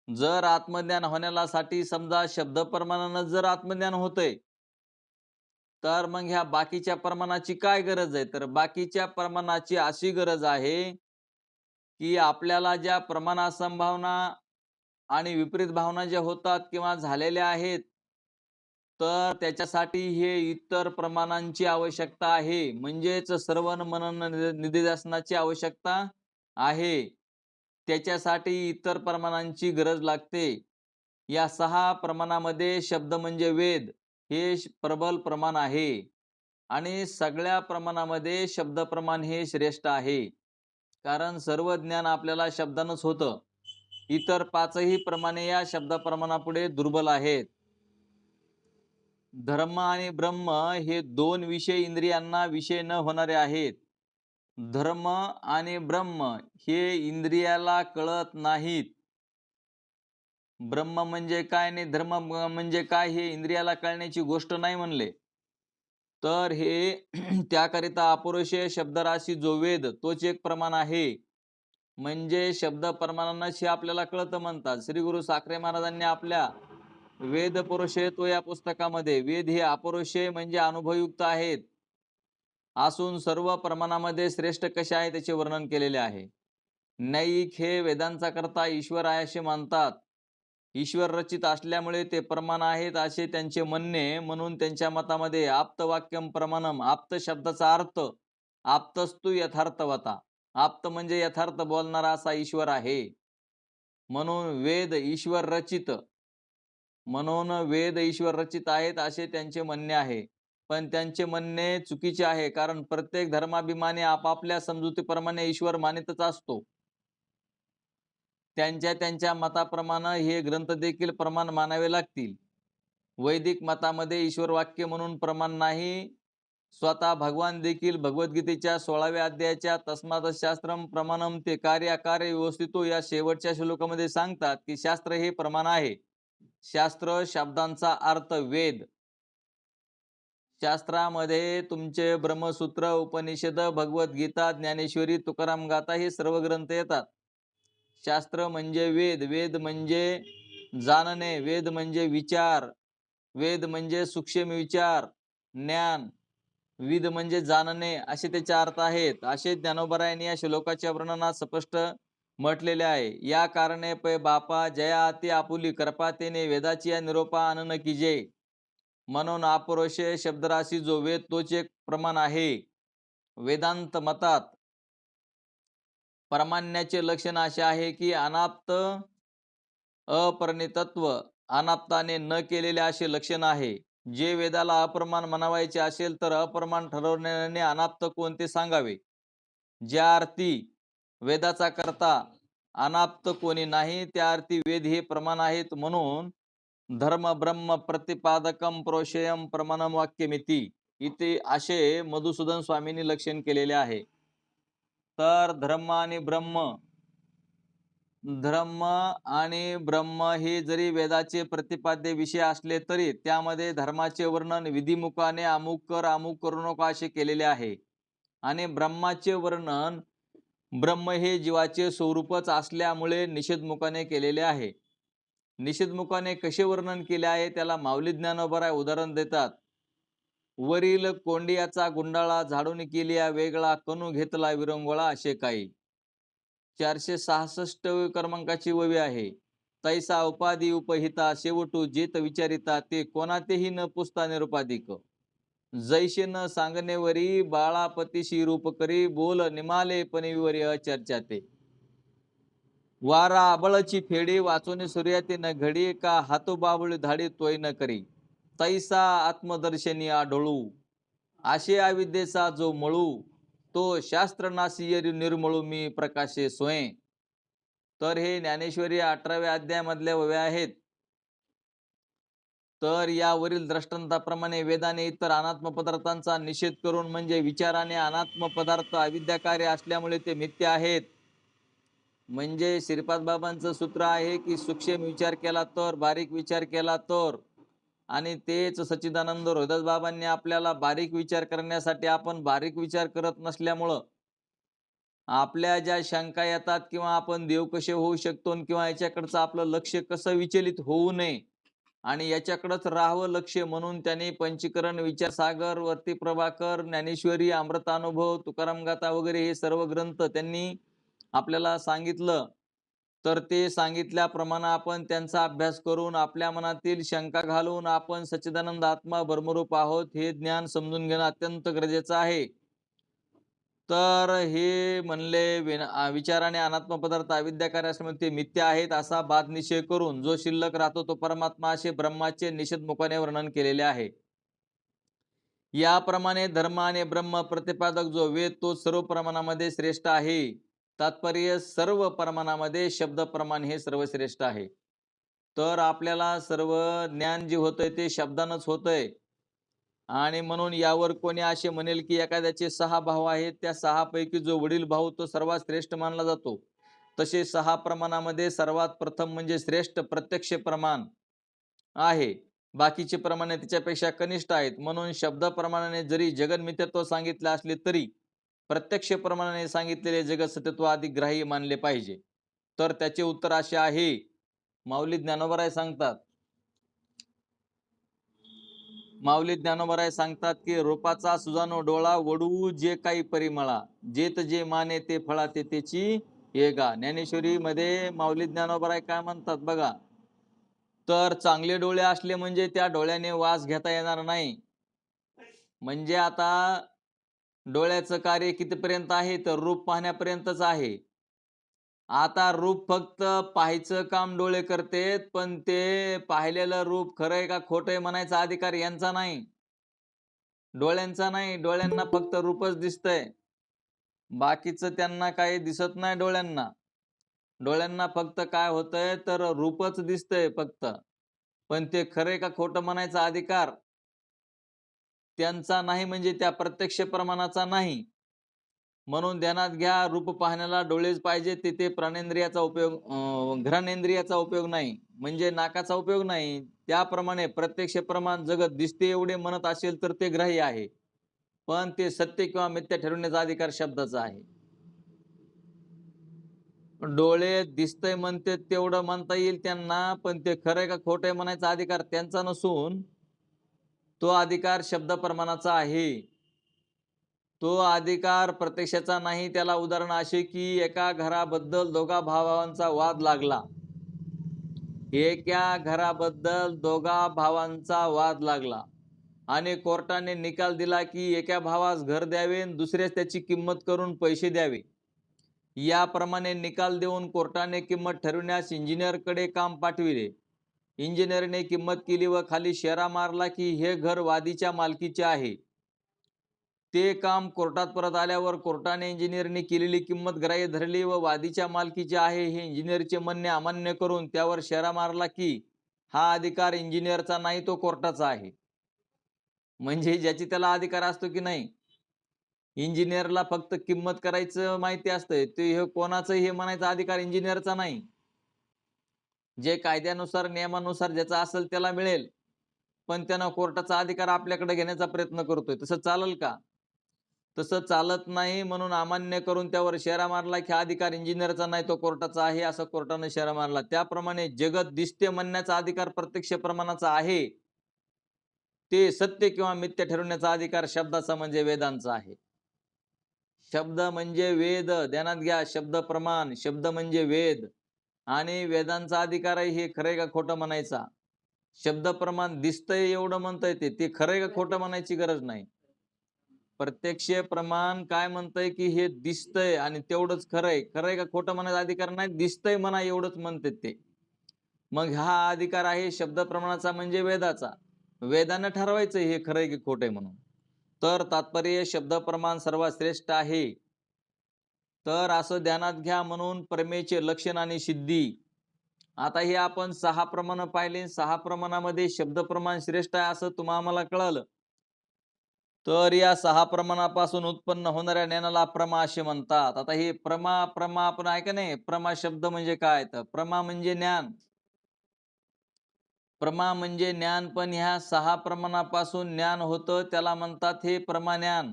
जर आत्मज्ञान होण्यासाठी समजा शब्द प्रमाणानं जर आत्मज्ञान होतंय, तर मग ह्या बाकीच्या प्रमाणाची काय गरज आहे? तर बाकीच्या प्रमाणाची अशी गरज आहे की आपल्याला ज्या प्रमाणासंभावना आणि विपरीत भावना ज्या होतात किंवा झालेल्या आहेत, तर त्याच्यासाठी हे इतर प्रमाणांची आवश्यकता आहे. म्हणजेच श्रवण, मनन, निधिध्यासनाची आवश्यकता आहे. त्याच्यासाठी इतर प्रमाणांची गरज लागते. या 6 प्रमाणामध्ये शब्द म्हणजे वेद हे प्रबल प्रमाण आहे आणि सगळ्या प्रमाणामध्ये शब्द प्रमाण हे श्रेष्ठ आहे. कारण सर्व ज्ञान आपल्याला शब्दानंच होतं. इतर 5ही प्रमाणे या शब्द प्रमाणापुढे दुर्बल आहेत. धर्म आणि ब्रह्म हे 2 विषय इंद्रियांना विषय न होणारे आहेत. धर्म आणि ब्रह्म हे इंद्रियाला कळत नाहीत. ब्रह्म म्हणजे काय आणि धर्म म्हणजे काय हे इंद्रियाला कळण्याची गोष्ट नाही म्हणले. तर हे त्याकरिता अपौरुषेय शब्दराशी जो वेद तोच एक प्रमाण आहे. म्हणजे शब्द प्रमाणांनाच हे आपल्याला कळतं म्हणतात. श्री गुरु साखरे महाराजांनी आपल्या वेद पौरुषेयत्व या पुस्तकामध्ये वेद हे अपौरुषेय म्हणजे अनुभवयुक्त आहेत असून सर्व प्रमाणामध्ये श्रेष्ठ कसे आहे त्याचे वर्णन केलेले आहे. नैक हे वेदांचा करता ईश्वर आहे असे मानतात. ईश्वर रचित असल्यामुळे ते प्रमाण आहेत असे त्यांचे म्हणणे. म्हणून त्यांच्या मतामध्ये आप्तवाक्यम प्रमाणम, आप्त शब्दाचा अर्थ आप्तस्तु यथार्थवता, आप्त म्हणजे यथार्थ बोलणारा असा ईश्वर आहे. म्हणून वेद ईश्वर रचित आहेत असे त्यांचे म्हणणे आहे. पण त्यांचे म्हणणे चुकीचे आहे, कारण प्रत्येक धर्माभिमानी आपापल्या समजुतीप्रमाणे ईश्वर मानितच असतो. त्यांच्या मताप्रमाणे हे ग्रंथ देखील प्रमाण मानावे लागतील. वैदिक मतामध्ये ईश्वर वाक्य म्हणून प्रमाण नाही. स्वतः भगवान देखील भगवद्गीतेच्या 16व्या अध्यायाच्या तस्मात् शास्त्रम प्रमाणम ते कार्य अकार्य व्यवस्थितो या शेवटच्या श्लोकामध्ये सांगतात की शास्त्र हे प्रमाण आहे. शास्त्र शब्दांचा अर्थ वेद. शास्त्रामध्ये तुमचे ब्रह्मसूत्र, उपनिषद, भगवद्गीता, ज्ञानेश्वरी, तुकाराम गाथा हे सर्व ग्रंथ येतात. शास्त्र म्हणजे वेद. वेद म्हणजे जाणणे, वेद म्हणजे विचार, वेद म्हणजे सूक्ष्म विचार, ज्ञान. विद म्हणजे जाणणे असे त्याचे अर्थ आहेत. असे ज्ञानोबरायांनी या श्लोकाच्या वर्णनात स्पष्ट म्हटलेले आहे. या कारणे पै बापा जया अति आपुली कृपा तेने वेदाची या निरोपा आनन कीजे. म्हणून अपौरुषेय शब्दराशी जो वेद तोच एक प्रमाण आहे. वेदांत मतात परमान्याचे लक्षण असे आहे की अनाप्त, अपरिणितत्व, अनाप्ताने न केलेले असे लक्षण आहे. जे वेदाला अप्रमाण म्हणावायचे असेल तर अप्रमाण ठरवण्याने अनाप्त कोणते सांगावे. ज्या अर्थी वेदाचा करता अनाप्त कोणी नाही त्या अर्थी वेद हे प्रमाण आहेत. म्हणून धर्म ब्रह्म प्रतिपादकम प्रोषेयम प्रमाणम वाक्यमिती इथे असे मधुसूदन स्वामींनी लक्षण केलेले आहे. तर धर्म आणि ब्रह्म हे जरी वेदाचे प्रतिपाद्य विषय असले तरी त्यामध्ये धर्माचे वर्णन विधिमुखाने अमुक कर अमुक करू नका असे केलेले आहे. आणि ब्रह्माचे वर्णन ब्रह्म हे जीवाचे स्वरूपच असल्यामुळे निषेधमुखाने केलेले आहे. निषेधमुखाने कसे वर्णन केले आहे त्याला माऊली ज्ञानोबराय उदाहरण देतात. वरील कोंडियाचा गुंडाळा झाडून केलिया वेगळा कणू घेतला विरंगोळा असे काही. 466 क्रमांकाची ववी आहे. तैसा उपाधी उपहिता शेवटू जेत विचारिता ते कोणातेही न पुसता निरुपाधिक. जैसे न सांगणेवरी बाळापतीशी रूप करी बोल निमाले पणीवरी अचर्चा ते. वारा आबळची फेडी वाचोनी सूर्याती न घडी का हातो बाबुळी धाडी तोय न करी. तैसा आत्मदर्शनी आढळू आशे अविद्येचा जो मळू तो शास्त्र नासी निर्मळू मी प्रकाशे सोय. तर हे ज्ञानेश्वरी 18व्या अध्यायामधल्या वव्या आहेत. तर यावरील दृष्टांताप्रमाणे वेदाने इतर अनात्म पदार्थांचा निषेध करून म्हणजे विचाराने अनात्म पदार्थ अविद्याकार्य असल्यामुळे ते मिथ्य आहेत. म्हणजे श्रीपाद बाबांचं सूत्र आहे की सूक्ष्म विचार केला तर, बारीक विचार केला तर, आणि तेच सच्चिदानंद रोहिदास बाबांनी आपल्याला बारीक विचार करण्यासाठी आपण बारीक विचार करत नसल्यामुळं आपल्या ज्या शंका येतात किंवा आपण देव कसे होऊ शकतो किंवा याच्याकडचं आपलं लक्ष कसं विचलित होऊ नये आणि याच्याकडेच राहावं लक्ष म्हणून त्यांनी पंचीकरण, विचारसागर, वर्ती प्रभाकर, ज्ञानेश्वरी, अमृतानुभव, तुकाराम गाथा वगैरे हे सर्व ग्रंथ त्यांनी आपल्याला सांगितलं, तर ते सांगितल्याप्रमाणे आपण त्यांचा अभ्यास करून आपल्या मनातील शंका घालून आपण सच्चिदानंद आत्मा ब्रह्मरूप आहोत हे ज्ञान समजून घेणं अत्यंत गरजेचं आहे. तर हे म्हणले विचाराने अनात्म पदार्थ अविद्याकारी असल्यामुळे ते मिथ्या आहेत असा बाद निश्चय करून जो शिल्लक राहतो तो परमात्मा असे ब्रह्माचे निषेध मुखाने वर्णन केलेले आहे. याप्रमाणे धर्म आणि ब्रह्म प्रतिपादक जो वेद तो सर्व प्रमाणामध्ये श्रेष्ठ आहे. तात्पर्य सर्व प्रमाणामध्ये शब्द प्रमाण हे सर्वश्रेष्ठ आहे. तर आपल्याला सर्व ज्ञान जे होतंय ते शब्दानंच होतंय. आणि म्हणून यावर कोणी असे म्हणेल की एखाद्याचे 6 भाऊ आहेत, त्या 6 पैकी जो वडील भाऊ तो सर्वात श्रेष्ठ मानला जातो. तसे 6 प्रमाणामध्ये सर्वात प्रथम म्हणजे श्रेष्ठ प्रत्यक्ष प्रमाण आहे. बाकीचे प्रमाणे त्याच्यापेक्षा कनिष्ठ आहेत. म्हणून शब्द प्रमाणाने जरी जगत मिथ्यात्व सांगितले असले तरी प्रत्यक्ष प्रमाणाने सांगितलेले जगत सत्यत्व अधिक ग्राह्य मानले पाहिजे. तर त्याचे उत्तर असे आहे. माऊली ज्ञानोबराय सांगतात, सांगतात की रूपाचा सुजानो डोळा वडू जे काही परिमळा, जेत जे माने ते फळा ते त्याची येगा. ज्ञानेश्वरी मध्ये माऊली ज्ञानोबराय काय म्हणतात बघा. तर चांगले डोळे असले म्हणजे त्या डोळ्याने वास घेता येणार नाही. म्हणजे आता डोळ्याचं कार्य कितीपर्यंत आहे तर रूप पाहण्यापर्यंतच आहे. आता रूप फक्त पाहायचं काम डोळे करतेत, पण ते पाहिलेलं रूप खरंय का खोटंय म्हणायचा अधिकार यांचा नाही, डोळ्यांचा नाही. डोळ्यांना फक्त रूपच दिसतंय, बाकीचं त्यांना काही दिसत नाही. डोळ्यांना फक्त काय होतंय तर रूपच दिसतंय फक्त, पण ते खरंय का खोटं म्हणायचा अधिकार त्यांचा नाही, म्हणजे त्या प्रत्यक्ष प्रमाणाचा नाही. म्हणून ध्यानात घ्या, रूप पाहण्याला डोळेच पाहिजे, तिथे प्राणेंद्रियाचा उपयोग घ्राणेंद्रियाचा उपयोग नाही, म्हणजे नाकाचा उपयोग नाही. त्याप्रमाणे प्रत्यक्ष प्रमाण जगत दिसते एवढे म्हणत असेल तर ते ग्राह्य आहे, पण ते सत्य किंवा मिथ्या ठरवण्याचा अधिकार शब्दाचा आहे. डोळे दिसतंय म्हणते तेवढं म्हणता येईल त्यांना, पण ते खरंय का खोटंय म्हणायचा अधिकार त्यांचा नसून तो अधिकार शब्द प्रमाणाचा आहे. तो अधिकार प्रत्यक्षाचा नाही. त्याला उदाहरण असे की एका घराबद्दल दोघा भावांचा वाद लागला. एका घराबद्दल दोघा भावांचा वाद लागला आणि कोर्टाने निकाल दिला की एका भावास घर द्यावे आणि दुसऱ्यास त्याची किंमत करून पैसे द्यावे. याप्रमाणे निकाल देऊन कोर्टाने किंमत ठरविण्यास इंजिनियरकडे काम पाठविले. इंजिनियरने किंमत केली व खाली शेरा मारला की हे घर वादीच्या मालकीचे आहे. ते काम कोर्टात परत आल्यावर कोर्टाने इंजिनियरने केलेली किंमत ग्राह्य धरली व वादीच्या मालकीचे आहे हे इंजिनियरचे म्हणणे अमान्य करून त्यावर शेरा मारला की हा अधिकार इंजिनियरचा नाही, तो कोर्टाचा आहे. म्हणजे ज्याची त्याला अधिकार असतो की नाही. इंजिनियरला फक्त किंमत करायचं माहिती असतंय, ते हे कोणाचं हे म्हणायचा अधिकार इंजिनियरचा नाही. जे कायद्यानुसार नियमानुसार ज्याचा असेल त्याला मिळेल, पण त्यानं कोर्टाचा अधिकार आपल्याकडे घेण्याचा प्रयत्न करतोय. तसं चालेल का? तसं चालत नाही. म्हणून अमान्य करून त्यावर शेरा मारला की हा अधिकार इंजिनियरचा नाही, तो कोर्टाचा आहे, असं कोर्टाने शेरा मारला. त्याप्रमाणे जगत दिसते म्हणण्याचा अधिकार प्रत्यक्ष प्रमाणाचा आहे. ते सत्य किंवा मिथ्या ठरवण्याचा अधिकार शब्दाचा म्हणजे वेदांचा आहे. शब्द म्हणजे वेद, ध्यानात घ्या. शब्द प्रमाण, शब्द म्हणजे वेद आणि वेदांचा अधिकार आहे हे खरंय का खोटं म्हणायचा. शब्द प्रमाण दिसतंय एवढं म्हणता येते, ते खरंय का खोटं म्हणायची गरज नाही. प्रत्यक्ष प्रमाण काय म्हणतंय की हे दिसतंय आणि तेवढंच खरंय. खरंय का खोटं म्हणायचा अधिकार नाही, दिसतंय म्हणा एवढंच म्हणतात ते. मग हा अधिकार आहे शब्द प्रमाणाचा म्हणजे वेदाचा. वेदानं ठरवायचं हे खरंय की खोटंय म्हणून. तर तात्पर्य शब्द प्रमाण सर्वात श्रेष्ठ आहे. तर असं ध्यानात घ्या. म्हणून परमेचे लक्षण आणि सिद्धी. आता हे आपण 6 प्रमाण पाहिले. 6 प्रमाणामध्ये शब्द प्रमाण श्रेष्ठ आहे असं आम्हाला कळालं. तर या 6 प्रमाणापासून उत्पन्न होणाऱ्या ज्ञानाला प्रमा असे म्हणतात. आता हे प्रमा आपण आहे का नाही. प्रमा शब्द म्हणजे काय, तर प्रमा म्हणजे ज्ञान. प्रमा म्हणजे ज्ञान, पण ह्या 6 प्रमाणापासून ज्ञान होतं त्याला म्हणतात हे प्रमाज्ञान.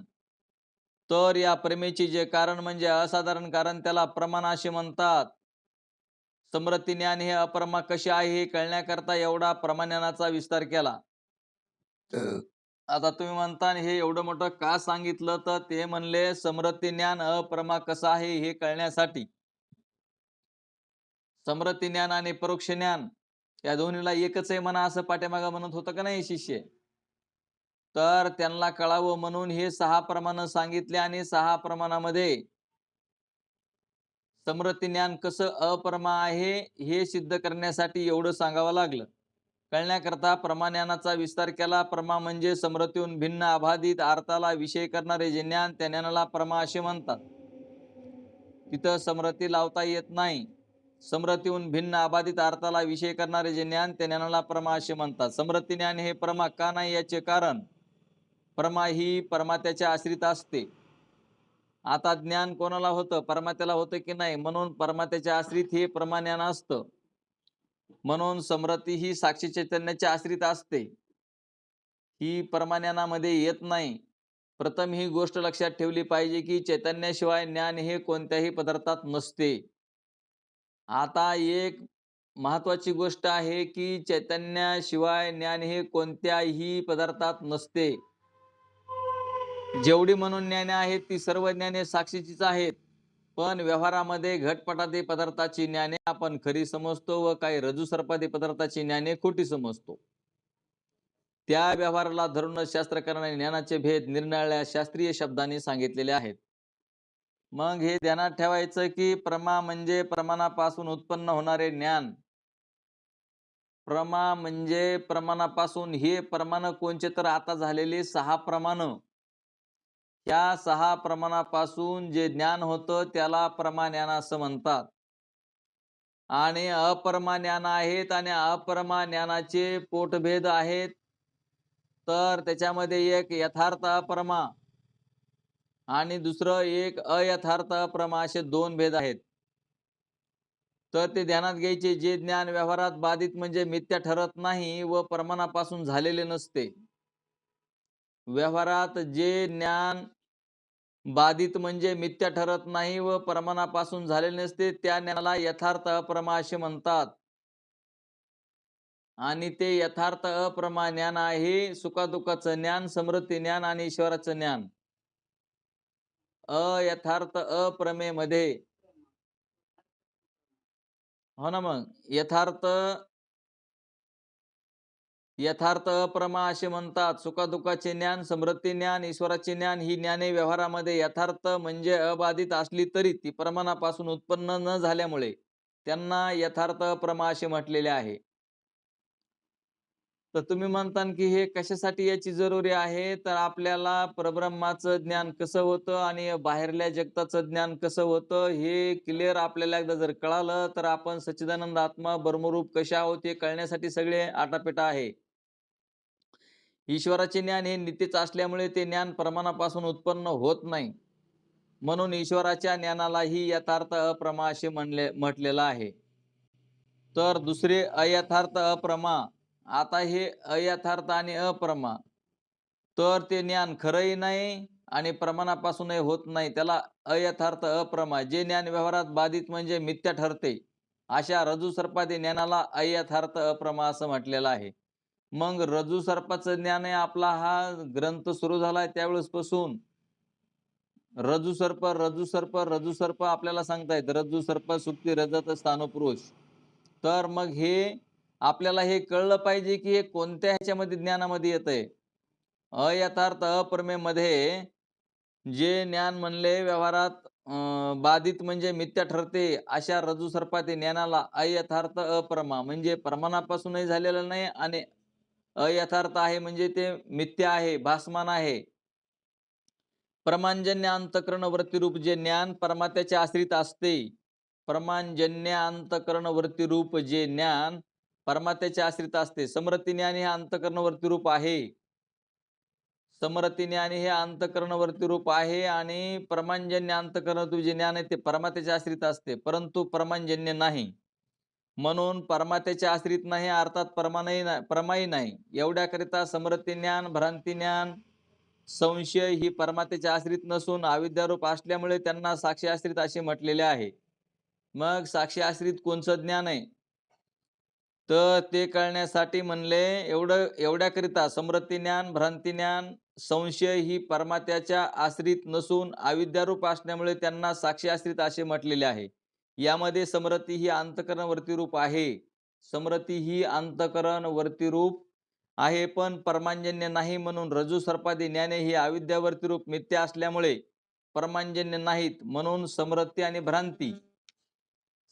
तर या प्रमेचे जे कारण म्हणजे असाधारण कारण त्याला प्रमाण असे म्हणतात. समृद्धी ज्ञान हे अप्रमा कसे आहे हे कळण्याकरता एवढा प्रमाज्ञानाचा विस्तार केला. आता तुम्ही म्हणता हे एवढं मोठं का सांगितलं, तर ते म्हणले समृद्धी ज्ञान अप्रमा कसं आहे हे कळण्यासाठी. समरती ज्ञान आणि परोक्ष ज्ञान या दोन्हीला एकच आहे म्हणा असं पाठीमागं म्हणत होतं का नाही शिष्य? तर त्यांना कळावं म्हणून हे 6 प्रमाण सांगितले आणि 6 प्रमाणामध्ये समरती ज्ञान कसं अप्रमा आहे हे सिद्ध करण्यासाठी एवढं सांगावं लागलं. कळण्याकरता प्रमाज्ञानाचा विस्तार केला. प्रमा म्हणजे समरतीहून भिन्न अबाधित अर्थाला विषय करणारे जे ज्ञान त्या ज्ञानाला प्रमा असे म्हणतात. तिथं समरती लावता येत नाही. समरतीहून भिन्न अबाधित अर्थाला विषय करणारे जे ज्ञान त्या ज्ञानाला प्रमा असे म्हणतात. समरती ज्ञान हे प्रमा का नाही याचे कारण, प्रमा ही परमात्याच्या आश्रित असते. आता ज्ञान कोणाला होतं? परमात्याला होतं की नाही? म्हणून परमात्याच्या आश्रित हे प्रमाज्ञान असतं. म्हणून समरती ही साक्षी चैतन्याच्या आश्रित असते. ही परमाज्ञानामध्ये येत नाही. प्रथम ही गोष्ट लक्षात ठेवली पाहिजे की चैतन्याशिवाय ज्ञान हे कोणत्याही पदार्थात नसते. आता एक महत्वाची गोष्ट आहे की चैतन्याशिवाय ज्ञान हे कोणत्याही पदार्थात नसते. जेवढी म्हणून ज्ञाने आहेत ती सर्व ज्ञाने साक्षीचीच आहेत. पण व्यवहारामध्ये घटपटादी पदार्थाची ज्ञाने आपण खरी समजतो व काही रज्जू पदार्थाची ज्ञाने खोटी समजतो. त्या व्यवहाराला धरून शास्त्रकारांनी ज्ञानाचे भेद निरनिराळ्या शास्त्रीय शब्दांनी सांगितलेले आहेत. मग हे ध्यानात ठेवायचं की प्रमा म्हणजे प्रमाणापासून उत्पन्न होणारे ज्ञान. प्रमा म्हणजे प्रमाणापासून, हे प्रमाण कोणचे तर आता झालेले 6 प्रमाण. या 6 प्रमाणापासून जे ज्ञान होतं त्याला प्रमा ज्ञान असं म्हणतात. आणि अप्रमा ज्ञान आहेत आणि अप्रमा ज्ञानाचे पोटभेद आहेत. तर त्याच्यामध्ये एक यथार्थ अप्रमा आणि दुसरं एक अयथार्थ अप्रमा असे 2 भेद आहेत. तर ते ध्यानात घ्यायचे. जे ज्ञान व्यवहारात बाधित म्हणजे मिथ्या ठरत नाही व प्रमाणापासून झालेले नसते. व्यवहारात जे ज्ञान बाधित म्हणजे मिथ्या ठरत नाही व प्रमाणापासून झालेले नसते त्या ज्ञानाला यथार्थ अप्रमा असे म्हणतात. आणि ते यथार्थ अप्रमा ज्ञान आहे सुखादुःखाचं ज्ञान, समृद्धी ज्ञान आणि ईश्वराचं ज्ञान. अयथार्थ अप्रमेमध्ये, हो ना, मग यथार्थ अप्रमा असे म्हणतात. सुखादुःखाचे ज्ञान, समृद्धी ज्ञान, ईश्वराचे ज्ञान ही ज्ञाने व्यवहारामध्ये यथार्थ म्हणजे अबाधित असली तरी ती प्रमाणापासून उत्पन्न न झाल्यामुळे त्यांना यथार्थ अप्रमा असे म्हटलेले आहे. तर तुम्ही म्हणता की हे कशासाठी याची जरुरी आहे? तर आपल्याला परब्रह्माचं ज्ञान कसं होतं आणि बाहेरल्या जगताचं ज्ञान कसं होतं हे क्लिअर आपल्याला एकदा जर कळालं तर आपण सच्चिदानंद आत्मा ब्रह्मरूप कशा आहोत हे कळण्यासाठी सगळे आटापिटा आहे. ईश्वराचे ज्ञान हे नित्यच असल्यामुळे ते ज्ञान प्रमाणापासून उत्पन्न होत नाही. म्हणून ईश्वराच्या ज्ञानालाही यथार्थ अप्रमा असे म्हटलेलं आहे. तर दुसरे अयथार्थ अप्रमा. आता हे अयथार्थ आणि अप्रमा, तर ते ज्ञान खरंही नाही आणि प्रमाणापासूनही होत नाही. त्याला अयथार्थ अप्रमा. जे ज्ञान व्यवहारात बाधित म्हणजे मिथ्या ठरते अशा रज्जू सर्पादी ज्ञानाला अयथार्थ अप्रमा असं म्हटलेलं आहे. मग रज्जू सर्पाचं ज्ञान आहे. आपला हा ग्रंथ सुरू झालाय त्यावेळेसपासून रज्जू सर्प रज्जू सर्प रज्जू सर्प आपल्याला सांगतायत. रज्जू सर्प सुप्ती रजत स्थानपुरुष. तर मग हे आपल्याला हे कळलं पाहिजे की हे कोणत्या ह्याच्यामध्ये ज्ञानामध्ये येतंय. अयथार्थ अप्रमेमध्ये जे ज्ञान म्हणले व्यवहारात बाधित म्हणजे मिथ्या ठरते अशा रज्जू सर्पाती ज्ञानाला अयथार्थ अप्रमा म्हणजे प्रमाणापासूनही झालेलं नाही आणि अयथार्थ आहे म्हणजे ते मिथ्या आहे, भासमान आहे. प्रमांजन्य अंतःकरण वृत्तीरूप जे ज्ञान परमात्याच्या आश्रित असते. प्रमांजन्य अंतःकरण वृत्तीरूप जे ज्ञान परमात्याच्या आश्रित असते. समरती ज्ञान हे अंतःकरण वृत्तीरूप आहे. समरती ज्ञान हे अंतःकरण वृत्तीरूप आहे आणि प्रमांजन्य अंतःकरण जे ज्ञान आहे ते परमात्याच्या आश्रित असते, परंतु प्रमांजन्य नाही. म्हणून परमात्याच्या आश्रित नाही अर्थात प्रमाही नाही. एवढ्याकरिता समरती ज्ञान, भ्रांती ज्ञान, संशय ही परमात्याच्या आश्रित नसून अविद्यारूप असल्यामुळे त्यांना साक्षी आश्रित असे म्हटलेले आहे. मग साक्षी आश्रित कोणचं ज्ञान आहे? तर ते कळण्यासाठी म्हणले एवढ्याकरिता समृद्धी ज्ञान, भ्रांती ज्ञान, संशय ही परमात्याच्या आश्रित नसून अविद्यारूप असल्यामुळे त्यांना साक्षी आश्रित असे म्हटलेले आहे. यामध्ये समरती ही अंतःकरण वृत्तीरूप आहे. समरती ही अंतःकरण वृत्तीरूप आहे, पण परमांजन्य नाही, म्हणून रज्जू सर्पादी ज्ञाने ही अविद्या वृत्तीरूप मिथ्या असल्यामुळे परमांजन्य नाहीत. म्हणून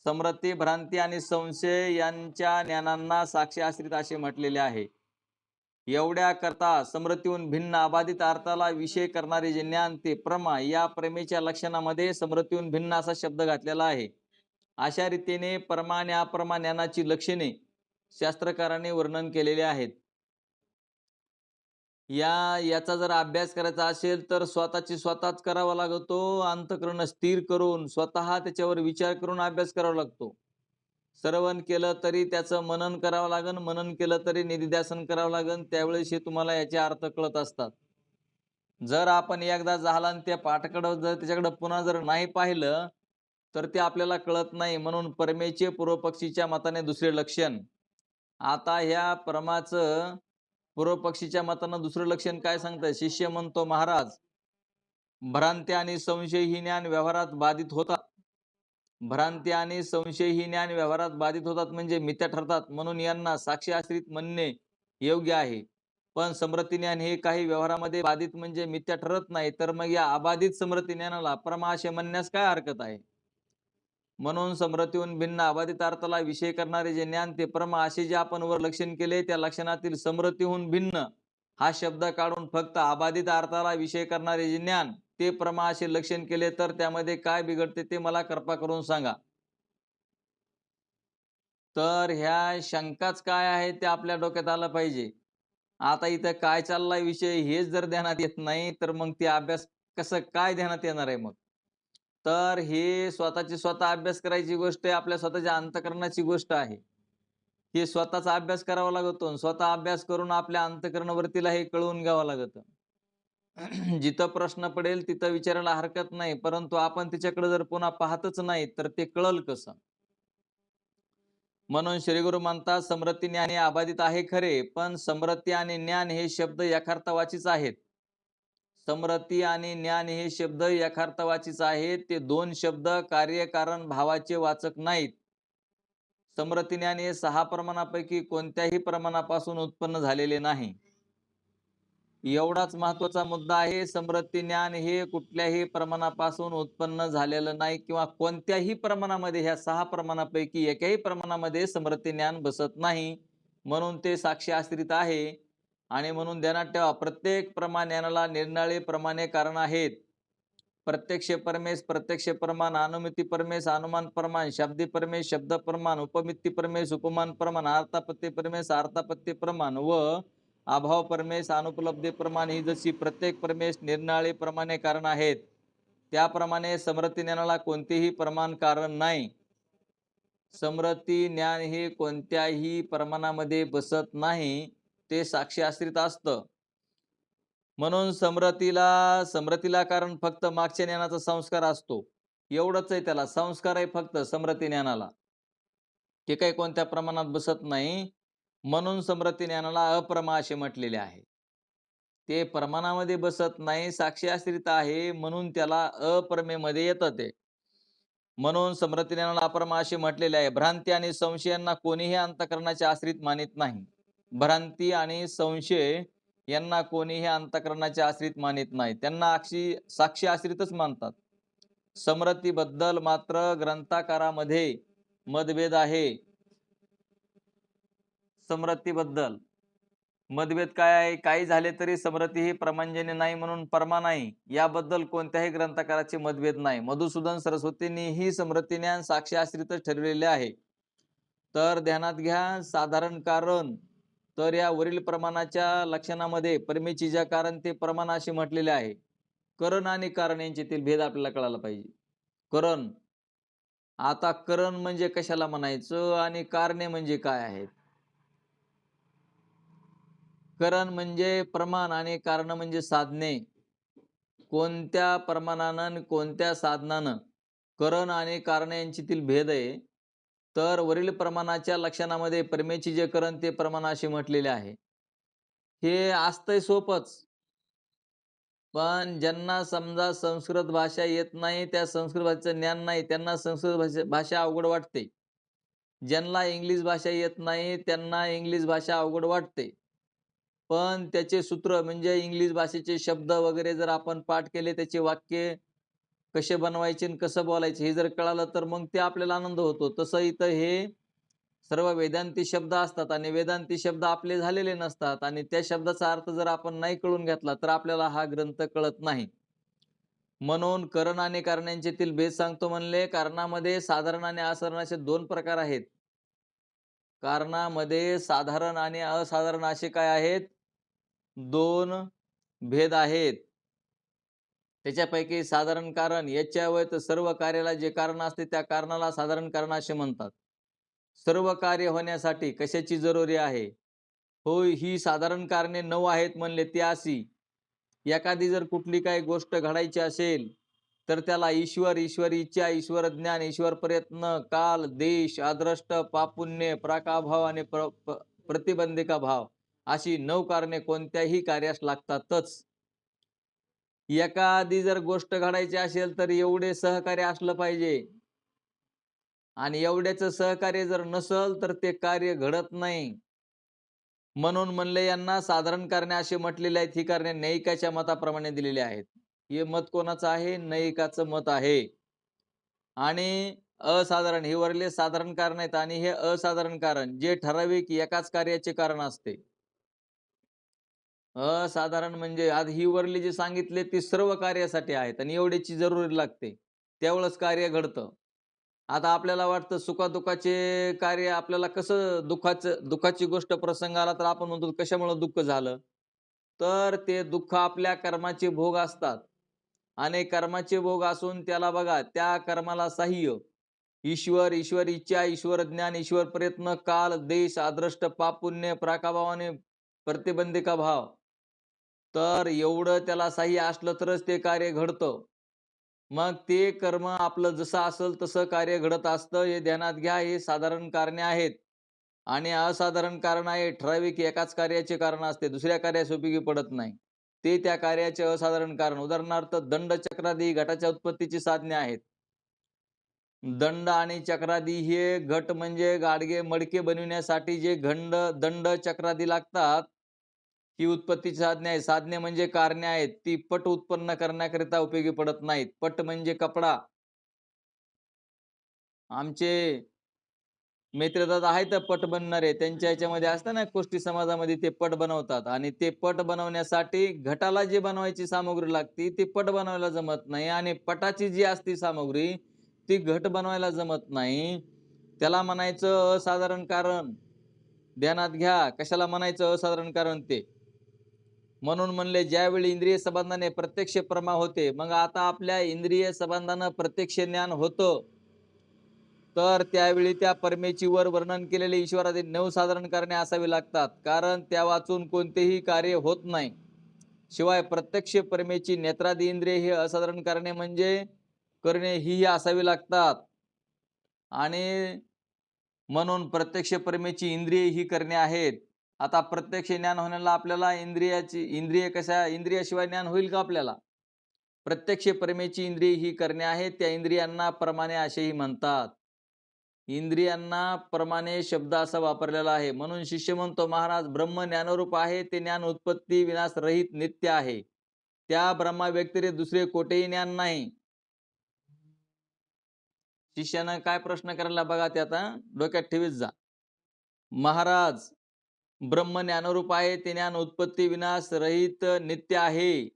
समरती, भ्रांती आणि संशय यांच्या ज्ञानांना साक्षी आश्रित असे म्हटलेले आहे. एवढ्या करता समरतीहून भिन्न अबाधित अर्थाला विषय करणारे जे ज्ञान ते प्रमा, या प्रमेच्या लक्षणामध्ये समरतीहून भिन्न असा शब्द घातलेला आहे. अशा रीतीने परमा आणि अप्रमा ज्ञानाची लक्षणे शास्त्रकारांनी वर्णन केलेले आहेत. याचा जर अभ्यास करायचा असेल तर स्वतःच करावा लागतो. अंतःकरण स्थिर करून स्वतः त्याच्यावर विचार करून अभ्यास करावा लागतो. श्रवण केलं तरी त्याचं मनन करावं लागेल, मनन केलं तरी निधिध्यासन करावं लागेल. त्यावेळेस हे तुम्हाला याचे अर्थ कळत असतात. जर आपण एकदा झाला आणि त्या पाठाकडं जर त्याच्याकडं पुन्हा जर नाही पाहिलं तर ते आपल्याला कळत नाही. म्हणून परमेचे पूर्वपक्षीच्या मताने दुसरे लक्षण. आता ह्या परमाचं पूर्वपक्षीच्या मतानं दुसरं लक्षण काय सांगताय? शिष्य म्हणतो, महाराज, भ्रांती आणि संशय ही ज्ञान व्यवहारात बाधित होतात. भ्रांती आणि संशय ही ज्ञान व्यवहारात बाधित होतात म्हणजे मिथ्या ठरतात. म्हणून यांना साक्षी आश्रित म्हणणे योग्य आहे. पण समृती ज्ञान हे काही व्यवहारामध्ये बाधित म्हणजे मिथ्या ठरत नाही, तर मग या अबाधित समृती ज्ञानाला परमा असे म्हणण्यास काय हरकत आहे? म्हणून समरतीहून भिन्न अबाधित अर्थाला विषय करणारे जे ज्ञान ते परमा असे जे आपण वर लक्षण केले, त्या लक्षणातील समरतीहून भिन्न हा शब्द काढून फक्त अबाधित अर्थाला विषय करणारे जे ज्ञान ते परमा असे लक्षण केले तर त्यामध्ये काय बिघडते ते मला कृपा करून सांगा. तर ह्या शंकाच काय आहे ते आपल्या डोक्यात आलं पाहिजे. आता इथं काय चाललाय विषय हेच जर ध्यानात येत नाही तर मग ते अभ्यास कसं काय ध्यानात येणार आहे मग? तर हे स्वतःची स्वतः अभ्यास करायची गोष्ट आहे, आपल्या स्वतःच्या अंतःकरणाची गोष्ट आहे. हे स्वतःचा अभ्यास करावा लागतो आणि स्वतः अभ्यास करून आपल्या अंतःकरणवरतीला हे कळवून घ्यावं लागतं. जिथं प्रश्न पडेल तिथं विचारायला हरकत नाही, परंतु आपण तिच्याकडे जर पुन्हा पाहतच नाही तर ते कळल कसं? म्हणून श्रीगुरु म्हणतात, समृती ज्ञान हे अबाधित आहे खरे, पण समृती आणि ज्ञान हे शब्द यथार्थवाचीच आहेत. समरती आणि ज्ञान हे शब्द यथार्थवाचीच आहेत. ते दोन शब्द कार्यकारण भावाचे वाचक नाहीत. समरती ज्ञान हे 6 प्रमाणापैकी कोणत्याही प्रमाणापासून उत्पन्न झालेले नाही. एवढाच महत्वाचा मुद्दा आहे. समरती ज्ञान हे कुठल्याही प्रमाणापासून उत्पन्न झालेलं नाही किंवा कोणत्याही प्रमाणामध्ये ह्या 6 प्रमाणापैकी एकाही प्रमाणामध्ये समरती ज्ञान बसत नाही. म्हणून ते साक्षी आश्रित आहे. आणि म्हणून ध्यानात ठेवा, प्रत्येक प्रमाण ज्ञानाला निरनिराळे प्रमाणे कारण आहेत. प्रत्यक्ष परमेश, प्रत्यक्ष प्रमाण, अनुमिती परमेश, अनुमान प्रमाण, शब्दी परमेश, शब्द प्रमाण, उपमिती परमेश, उपमान प्रमाण, अर्थापत्य परमेश, अर्थापत्य प्रमाण व अभाव परमेश, अनुपलब्धी प्रमाण ही जशी प्रत्येक परमेश निरनिराळे प्रमाणे कारण आहेत, त्याप्रमाणे समरती ज्ञानाला कोणतेही प्रमाण कारण नाही. समरती ज्ञान हे कोणत्याही प्रमाणामध्ये बसत नाही, ते साक्षी आश्रित असतं. म्हणून समरतीला कारण फक्त मागच्या ज्ञानाचा संस्कार असतो. एवढंच आहे, त्याला संस्कार आहे फक्त समरती ज्ञानाला. ते काही कोणत्या प्रमाणात बसत नाही. म्हणून समरती ज्ञानाला अप्रमा असे म्हटलेले आहे. ते प्रमाणामध्ये बसत नाही, साक्षी आश्रित आहे, म्हणून त्याला अप्रमेमध्ये येतं ते. म्हणून समरती ज्ञानाला अप्रमा असे म्हटलेले आहे. भ्रांती आणि संशयांना कोणीही अंतःकरणाचे आश्रित मानित नाही. भ्रांती आणि संशय यांना कोणीही अंतःकरणाचे आश्रित मानित नाही. त्यांना साक्षी आश्रितच मानतात. समरतीबद्दल मात्र ग्रंथकारामध्ये मतभेद आहे. समरतीबद्दल मतभेद काय आहे? काही झाले तरी समरती ही प्रमांजन्य नाही म्हणून परमा नाही, याबद्दल कोणत्याही ग्रंथकाराचे मतभेद नाही. मधुसूदन सरस्वतींनीही समरती ज्ञान साक्षी आश्रितच ठरविलेले आहे. तर ध्यानात घ्या, साधारण कारण. तर या वरील प्रमाणाच्या लक्षणामध्ये परमेचीच्या कारण ते प्रमाण असे म्हटलेले आहे. करण आणि कारण यांच्यातील भेद आपल्याला कळायला पाहिजे. करण, आता करण म्हणजे कशाला म्हणायचं आणि कारणे म्हणजे काय आहेत? करण म्हणजे प्रमाण आणि कारण म्हणजे साधने. कोणत्या प्रमाणानं आणि कोणत्या साधनानं करण आणि कारण यांच्यातील भेद आहे. तर वरील प्रमाणाच्या लक्षणामध्ये परमेची जे करण ते प्रमाण असे म्हटलेले आहे. हे असतंय सोपंच. पण ज्यांना समजा संस्कृत भाषा येत नाही, त्या संस्कृत भाषेचं ज्ञान नाही, त्यांना संस्कृत भाषा अवघड वाटते. ज्यांना इंग्लिश भाषा येत नाही, त्यांना इंग्लिश भाषा अवघड वाटते. पण त्याचे सूत्र म्हणजे इंग्लिश भाषेचे शब्द वगैरे जर आपण पाठ केले, त्याचे वाक्य कसे बनवायचे आणि कसं बोलायचे हे जर कळालं, तर मग ते आपल्याला आनंद होतो. तसं इथं हे सर्व वेदांती शब्द असतात आणि वेदांती शब्द आपले झालेले नसतात आणि त्या शब्दाचा अर्थ जर आपण नाही कळून घेतला, तर आपल्याला हा ग्रंथ कळत नाही. म्हणून करण आणि कारण यांच्यातील भेद सांगतो म्हणले. कारणामध्ये साधारण आणि असाधारण असे 2 प्रकार आहेत. कारणामध्ये साधारण आणि असाधारण असे काय आहेत? 2 भेद आहेत. त्याच्यापैकी साधारण कारण याच्याव्यतिरिक्त सर्व कार्याला जे कारण असते त्या कारणाला साधारण कारण असे म्हणतात. सर्व कार्य होण्यासाठी कशाची जरुरी आहे? होय, ही साधारण कारणे 9 आहेत म्हणले ती अशी. एखादी जर कुठली काही गोष्ट घडायची असेल, तर त्याला ईश्वर, ईश्वर इच्छा, ईश्वर ज्ञान, ईश्वर प्रयत्न, काल, देश, अदृष्ट, पापुण्य, प्राकाभाव आणि प्रतिबंधिका भाव अशी 9 कारणे कोणत्याही कार्यास लागतातच. एखादी जर गोष्ट घडायची असेल, तर एवढे सहकार्य असलं पाहिजे आणि एवढ्याचं सहकार्य जर नसल, तर ते कार्य घडत नाही. म्हणून म्हणले यांना साधारण कारणे असे म्हटलेले आहेत. ही कारणे न्यायिकाच्या मताप्रमाणे दिलेली आहेत. हे मत कोणाचं आहे? न्यायिकाचं मत आहे. आणि असाधारण हे वरले साधारण कारण आहेत आणि हे असाधारण कारण जे ठराविक एकाच कार्याचे कारण असते. असाधारण म्हणजे आज ही वरली जी सांगितले ती सर्व कार्यासाठी आहेत आणि एवढ्याची जरुरी लागते. त्यावेळेस कार्य घडतं. आता आपल्याला वाटतं सुखादुःखाचे कार्य आपल्याला कसं दुःखाची गोष्ट प्रसंग आला तर आपण म्हणतो कशामुळे दुःख झालं? तर ते दुःख आपल्या कर्माचे भोग असतात आणि कर्माचे भोग असून त्याला बघा त्या कर्माला सहाय्य ईश्वर, ईश्वर इच्छा, ईश्वर ज्ञान, ईश्वर प्रयत्न, काल, देश, अदृष्ट, पाप, पुण्य, प्राकाभाव आणि प्रतिबंधिका भाव. तर एवढं त्याला सहाय्य असलं तरच ते कार्य घडतं. मग ते कर्म आपलं जसं असेल तसं कार्य घडत असतं हे ध्यानात घ्या. हे साधारण कारणे आहेत आणि असाधारण कारण आहे. ठराविक एकाच कार्याचे कारण असते. दुसऱ्या कार्यास उपयोगी पडत नाही. ते त्या कार्याचे असाधारण कारण. उदाहरणार्थ दंड, चक्रादी घटाच्या उत्पत्तीची साधने आहेत. दंड आणि चक्रादी हे घट म्हणजे गाडगे, मडके बनविण्यासाठी जे दंड, चक्रादी लागतात, ही उत्पत्तीची साधने आहेत. साधने म्हणजे कारणे आहेत. ती पट उत्पन्न करण्याकरिता उपयोगी पडत नाहीत. पट म्हणजे कपडा. आमचे मित्रदादा आहेत पट बनणारे. त्यांच्या ह्याच्यामध्ये असतं ना कुस्ती समाजामध्ये ते पट बनवतात आणि ते पट बनवण्यासाठी घटाला जी बनवायची सामुग्री लागती, ती पट बनवायला जमत नाही आणि पटाची जी असती सामुग्री, ती घट बनवायला जमत नाही. त्याला म्हणायचं असाधारण कारण. ध्यानात घ्या, कशाला म्हणायचं असाधारण कारण ते. म्हणून म्हणले ज्यावेळी इंद्रिय संबंधाने प्रत्यक्ष प्रमा होते. मग आता आपल्या इंद्रिय संबंधानं प्रत्यक्ष ज्ञान होतं. तर त्यावेळी त्या परमेची वर वर्णन केलेले ईश्वरादी 9 साधारण कारणे असावी लागतात. कारण त्या वाचून कोणतेही कार्य होत नाही. शिवाय प्रत्यक्ष परमेची नेत्रादी इंद्रिय हे असाधारण कारणे म्हणजे करणे ही असावी लागतात. आणि म्हणून प्रत्यक्ष परमेची इंद्रिय ही करणे आहेत. आता प्रत्यक्ष ज्ञान होण्याला आपल्याला इंद्रियाशिवाय ज्ञान होईल का आपल्याला? प्रत्यक्ष परमेची इंद्रिय ही करणे आहेत. त्या इंद्रियांना प्रमाणे असेही म्हणतात. इंद्रियांना प्रमाणे शब्द असा वापरलेला आहे. म्हणून शिष्य म्हणतो महाराज ब्रह्म ज्ञानरूप आहे. ते ज्ञान उत्पत्ती विनाश रहित नित्य आहे. त्या ब्रह्मा व्यतिरिक्त दुसरे कोठेही ज्ञान नाही. शिष्यानं काय प्रश्न करायला बघा ते आता डोक्यात ठेवीत जा. महाराज ब्रह्म ज्ञानरूप आहे. ते ज्ञान उत्पत्ती विनाश रहित नित्य आहे.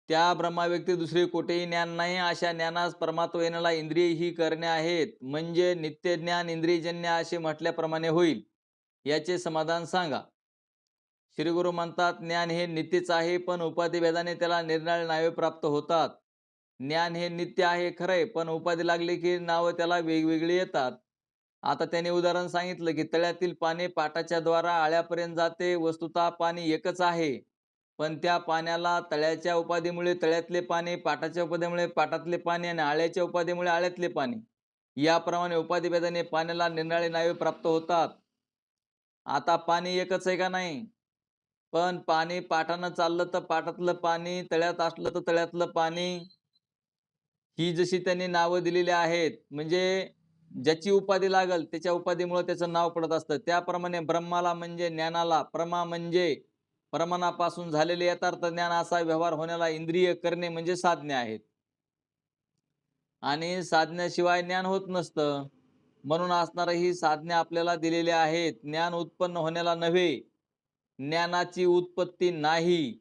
त्या ब्रह्माव्यतिरिक्त दुसरे कोठेही ज्ञान नाही. अशा ज्ञानास परमात्मा इंद्रिय ही करणे आहेत. म्हणजे नित्य ज्ञान इंद्रियजन्य असे म्हटल्याप्रमाणे होईल. याचे समाधान सांगा. श्री गुरु म्हणतात ज्ञान हे नित्यच आहे, पण उपाधी भेदाने त्याला निरनिराळी नावे प्राप्त होतात. ज्ञान हे नित्य आहे खरंय, पण उपाधी लागली की नावं त्याला वेगवेगळी येतात. आता त्याने उदाहरण सांगितलं की तळ्यातील पाणी पाटाच्या द्वारा आळ्यापर्यंत जाते. वस्तुतः पाणी एकच आहे. पण त्या पाण्याला तळ्याच्या उपाधीमुळे तळ्यातले पाणी, पाटाच्या उपाधीमुळे पाटातले पाणी आणि आळ्याच्या उपाधीमुळे आळ्यातले पाणी. याप्रमाणे उपाधिभेदाने पाण्याला निरनिराळी नावे प्राप्त होतात. आता पाणी एकच आहे का नाही? पण पाणी पाटानं चाललं तर पाटातलं पाणी, तळ्यात असलं तर तळ्यातलं पाणी, ही जशी त्यांनी नावं दिलेली आहेत, म्हणजे ज्याची उपाधी लागल त्याच्या उपाधीमुळे त्याचं नाव पडत असतं. त्याप्रमाणे ब्रह्माला म्हणजे ज्ञानाला प्रमा म्हणजे प्रमाणापासून झालेले यथार्थ ज्ञान असा व्यवहार होण्याला इंद्रिय करणे म्हणजे साधने आहेत. आणि साधण्याशिवाय ज्ञान होत नसतं. म्हणून असणारी ही साधने आपल्याला दिलेली आहेत. ज्ञान उत्पन्न होण्याला नव्हे, ज्ञानाची उत्पत्ती नाही.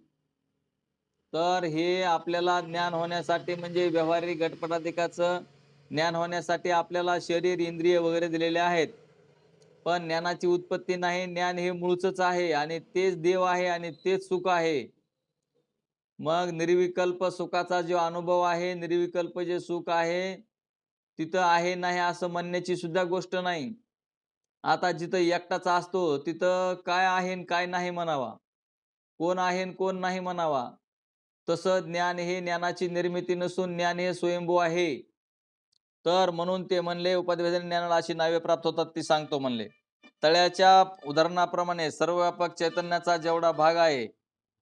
तर हे आपल्याला ज्ञान होण्यासाठी म्हणजे व्यावहारिक घटपटाधिकाचं ज्ञान होण्यासाठी आपल्याला शरीर, इंद्रिय वगैरे दिलेले आहेत. पण ज्ञानाची उत्पत्ती नाही. ज्ञान हे मूळचंच आहे आणि तेच देव आहे आणि तेच सुख आहे. मग निर्विकल्प सुखाचा जो अनुभव आहे, निर्विकल्प जे सुख आहे, तिथं आहे नाही असं म्हणण्याची सुद्धा गोष्ट नाही. आता जिथं एकटाच असतो, तिथं काय आहे आणि काय नाही म्हणावा? कोण आहे आणि कोण नाही म्हणावा? तसं ज्ञान हे ज्ञानाची निर्मिती नसून ज्ञान हे स्वयंभू आहे. तर म्हणून ते म्हणले उपदेशाने ज्ञानाला अशी नावे प्राप्त होतात ती सांगतो म्हणले. तळ्याच्या उदाहरणाप्रमाणे सर्वव्यापक चैतन्याचा जेवढा भाग आहे,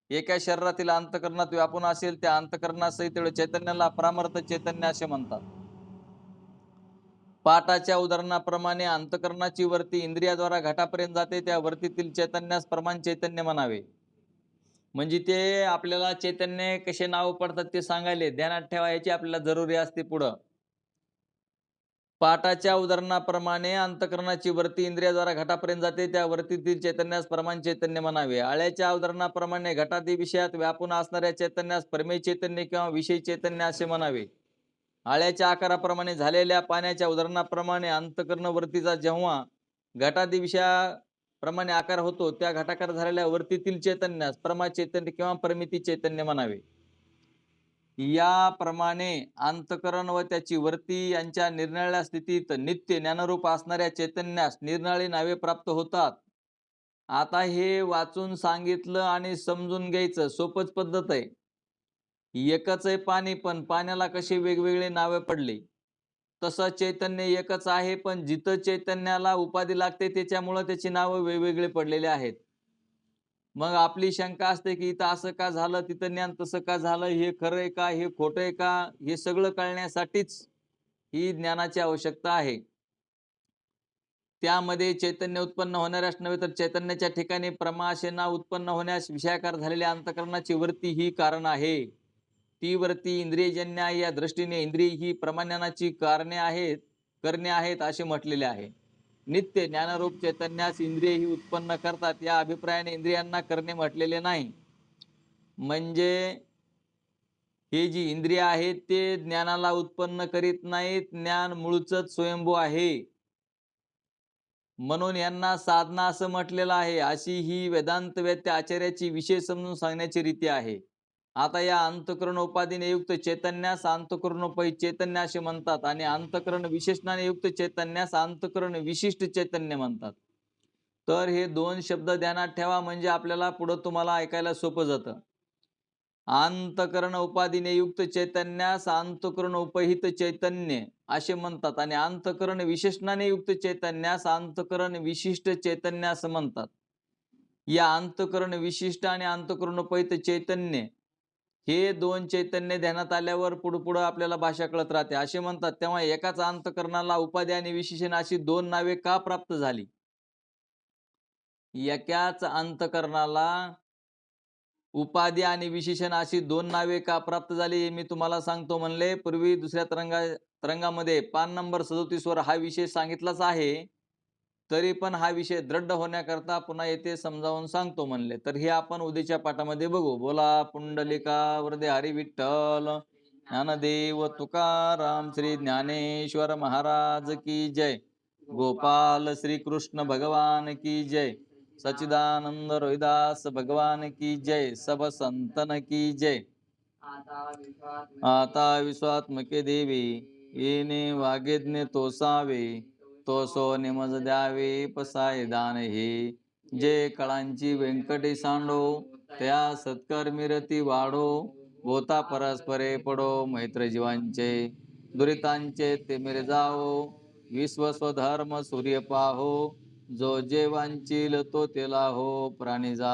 एका शरीरातील अंतःकरणात व्यापून असेल त्या अंतःकरणासहित चैतन्याला परामर्थ चैतन्य असे म्हणतात. पाटाच्या उदाहरणाप्रमाणे अंतःकरणाची वृत्ती इंद्रियाद्वारा घटापर्यंत जाते, त्या वृत्तीतील चैतन्यास प्रमाण चैतन्य म्हणावे. म्हणजे ते आपल्याला चैतन्य कसे नाव पडतात ते सांगायले ध्यानात ठेवा, याची आपल्याला जरुरी असते पुढं. पाटाच्या उदाहरणाप्रमाणे अंतःकरणाची वृत्ती इंद्रियाद्वारा घटापर्यंत जाते, त्या वृत्तीतील चैतन्यास प्रमाण चैतन्य म्हणावे. आळ्याच्या उदाहरणाप्रमाणे घटादी विषयात व्यापून असणाऱ्या चैतन्यास परमेय चैतन्य किंवा विषय चैतन्य असे म्हणावे. आळ्याच्या आकाराप्रमाणे झालेल्या पाण्याच्या उदाहरणाप्रमाणे अंतःकरण वृत्तीचा जेव्हा घटादी विषयाप्रमाणे आकार होतो, त्या घटाकार झालेल्या वृत्तीतील चैतन्यास परमा चैतन्य किंवा परमिती चैतन्य म्हणावे. याप्रमाणे अंतःकरण व त्याची वृत्ती यांच्या निरनिराळ्या स्थितीत नित्य ज्ञानरूप असणाऱ्या चैतन्यास निरनिराळी नावे प्राप्त होतात. आता हे वाचून सांगितलं आणि समजून घ्यायचं सोपच पद्धत आहे. एकच आहे पाणी, पण पाण्याला कशी वेगवेगळे नावे पडली. तसं चैतन्य एकच आहे, पण जिथं चैतन्याला उपाधी लागते त्याच्यामुळं त्याची नावं वेगवेगळे पडलेले आहेत. मग आपली शंका असते की इथं असं का झालं, तिथं ज्ञान तसं का झालं, हे खरं आहे का, हे खोटं आहे का, हे सगळं कळण्यासाठीच ही ज्ञानाची आवश्यकता आहे. त्यामध्ये चैतन्य उत्पन्न होणाऱ्यास नव्हे तर चैतन्याच्या ठिकाणी प्रमा असे नाव उत्पन्न होण्यास विषयाकार झालेल्या अंतःकरणाची वृत्ती ही कारण आहे. ती वृत्ती इंद्रियजन्य आहे. या दृष्टीने इंद्रिय ही प्रमाज्ञानाची करणे आहेत असे म्हटलेले आहे. नित्य ज्ञानरूप चैतन्यास इंद्रिय ही उत्पन्न करतात, या अभिप्रायाने इंद्रियांना करणे म्हटलेले नाही. म्हणजे हे जी इंद्रिय आहेत ते ज्ञानाला उत्पन्न करीत नाहीत. ज्ञान मूळचंच स्वयंभू आहे. म्हणून यांना साधना असं म्हटलेलं आहे. अशी ही वेदांत वेत्या आचार्याची विषय समजून सांगण्याची रीती आहे. आता या अंतःकरण उपाधीने युक्त चैतन्यास अंतःकरणोपही चैतन्य असे म्हणतात आणि अंतःकरण विशेषणाने युक्त चैतन्यास अंतःकरण विशिष्ट चैतन्य म्हणतात. तर हे दोन शब्द ध्यानात ठेवा, म्हणजे आपल्याला पुढं तुम्हाला ऐकायला सोपं जातं. अंतःकरण उपाधीने युक्त चैतन्यास अंतःकरण उपहित चैतन्य असे म्हणतात आणि अंतःकरण विशेषणाने युक्त चैतन्यास अंतःकरण विशिष्ट चैतन्य असं म्हणतात. या अंतःकरण विशिष्ट आणि अंतःकरण उपहित चैतन्य हे दोन चैतन्य ध्यानात आल्यावर पुढं आपल्याला भाषा कळत राहते. असे म्हणतात तेव्हा एकाच अंतःकरणाला उपाधी आणि विशेषण अशी दोन नावे का प्राप्त झाली? एकाच अंतःकरणाला उपाधी आणि विशेषण अशी दोन नावे का प्राप्त झाली हे मी तुम्हाला सांगतो म्हणले. पूर्वी दुसऱ्या तरंगामध्ये पान नंबर 37 वर हा विषय सांगितलाच आहे. तरी पण हा विषय दृढ होण्याकरता पुन्हा येथे समजावून सांगतो म्हणले. तर हे आपण उद्याच्या पाठामध्ये बघू. बोला पुंडलिका वरदे हरी विठ्ठल ज्ञानदेव तुकाराम श्री ज्ञानेश्वर महाराज की जय. गोपाल श्री कृष्ण भगवान की जय. सच्चिदानंद रोहिदास भगवान की जय. सब संतन की जय. आता विश्वात्मके देवी येणे वागेज्ञ तोसावे, तो सो निमज द्यावे पसाय दान हे. जे कळांची व्यंकटी सांडो, त्या सत्कर्मी रती वाढो. होता परस्परे पडो मैत्र जीवांचे, दुरितांचे ते मिर जावो. विश्व स्वधर्म सूर्य पाहो, जो जे वांचील तो तेला हो. प्राणी जा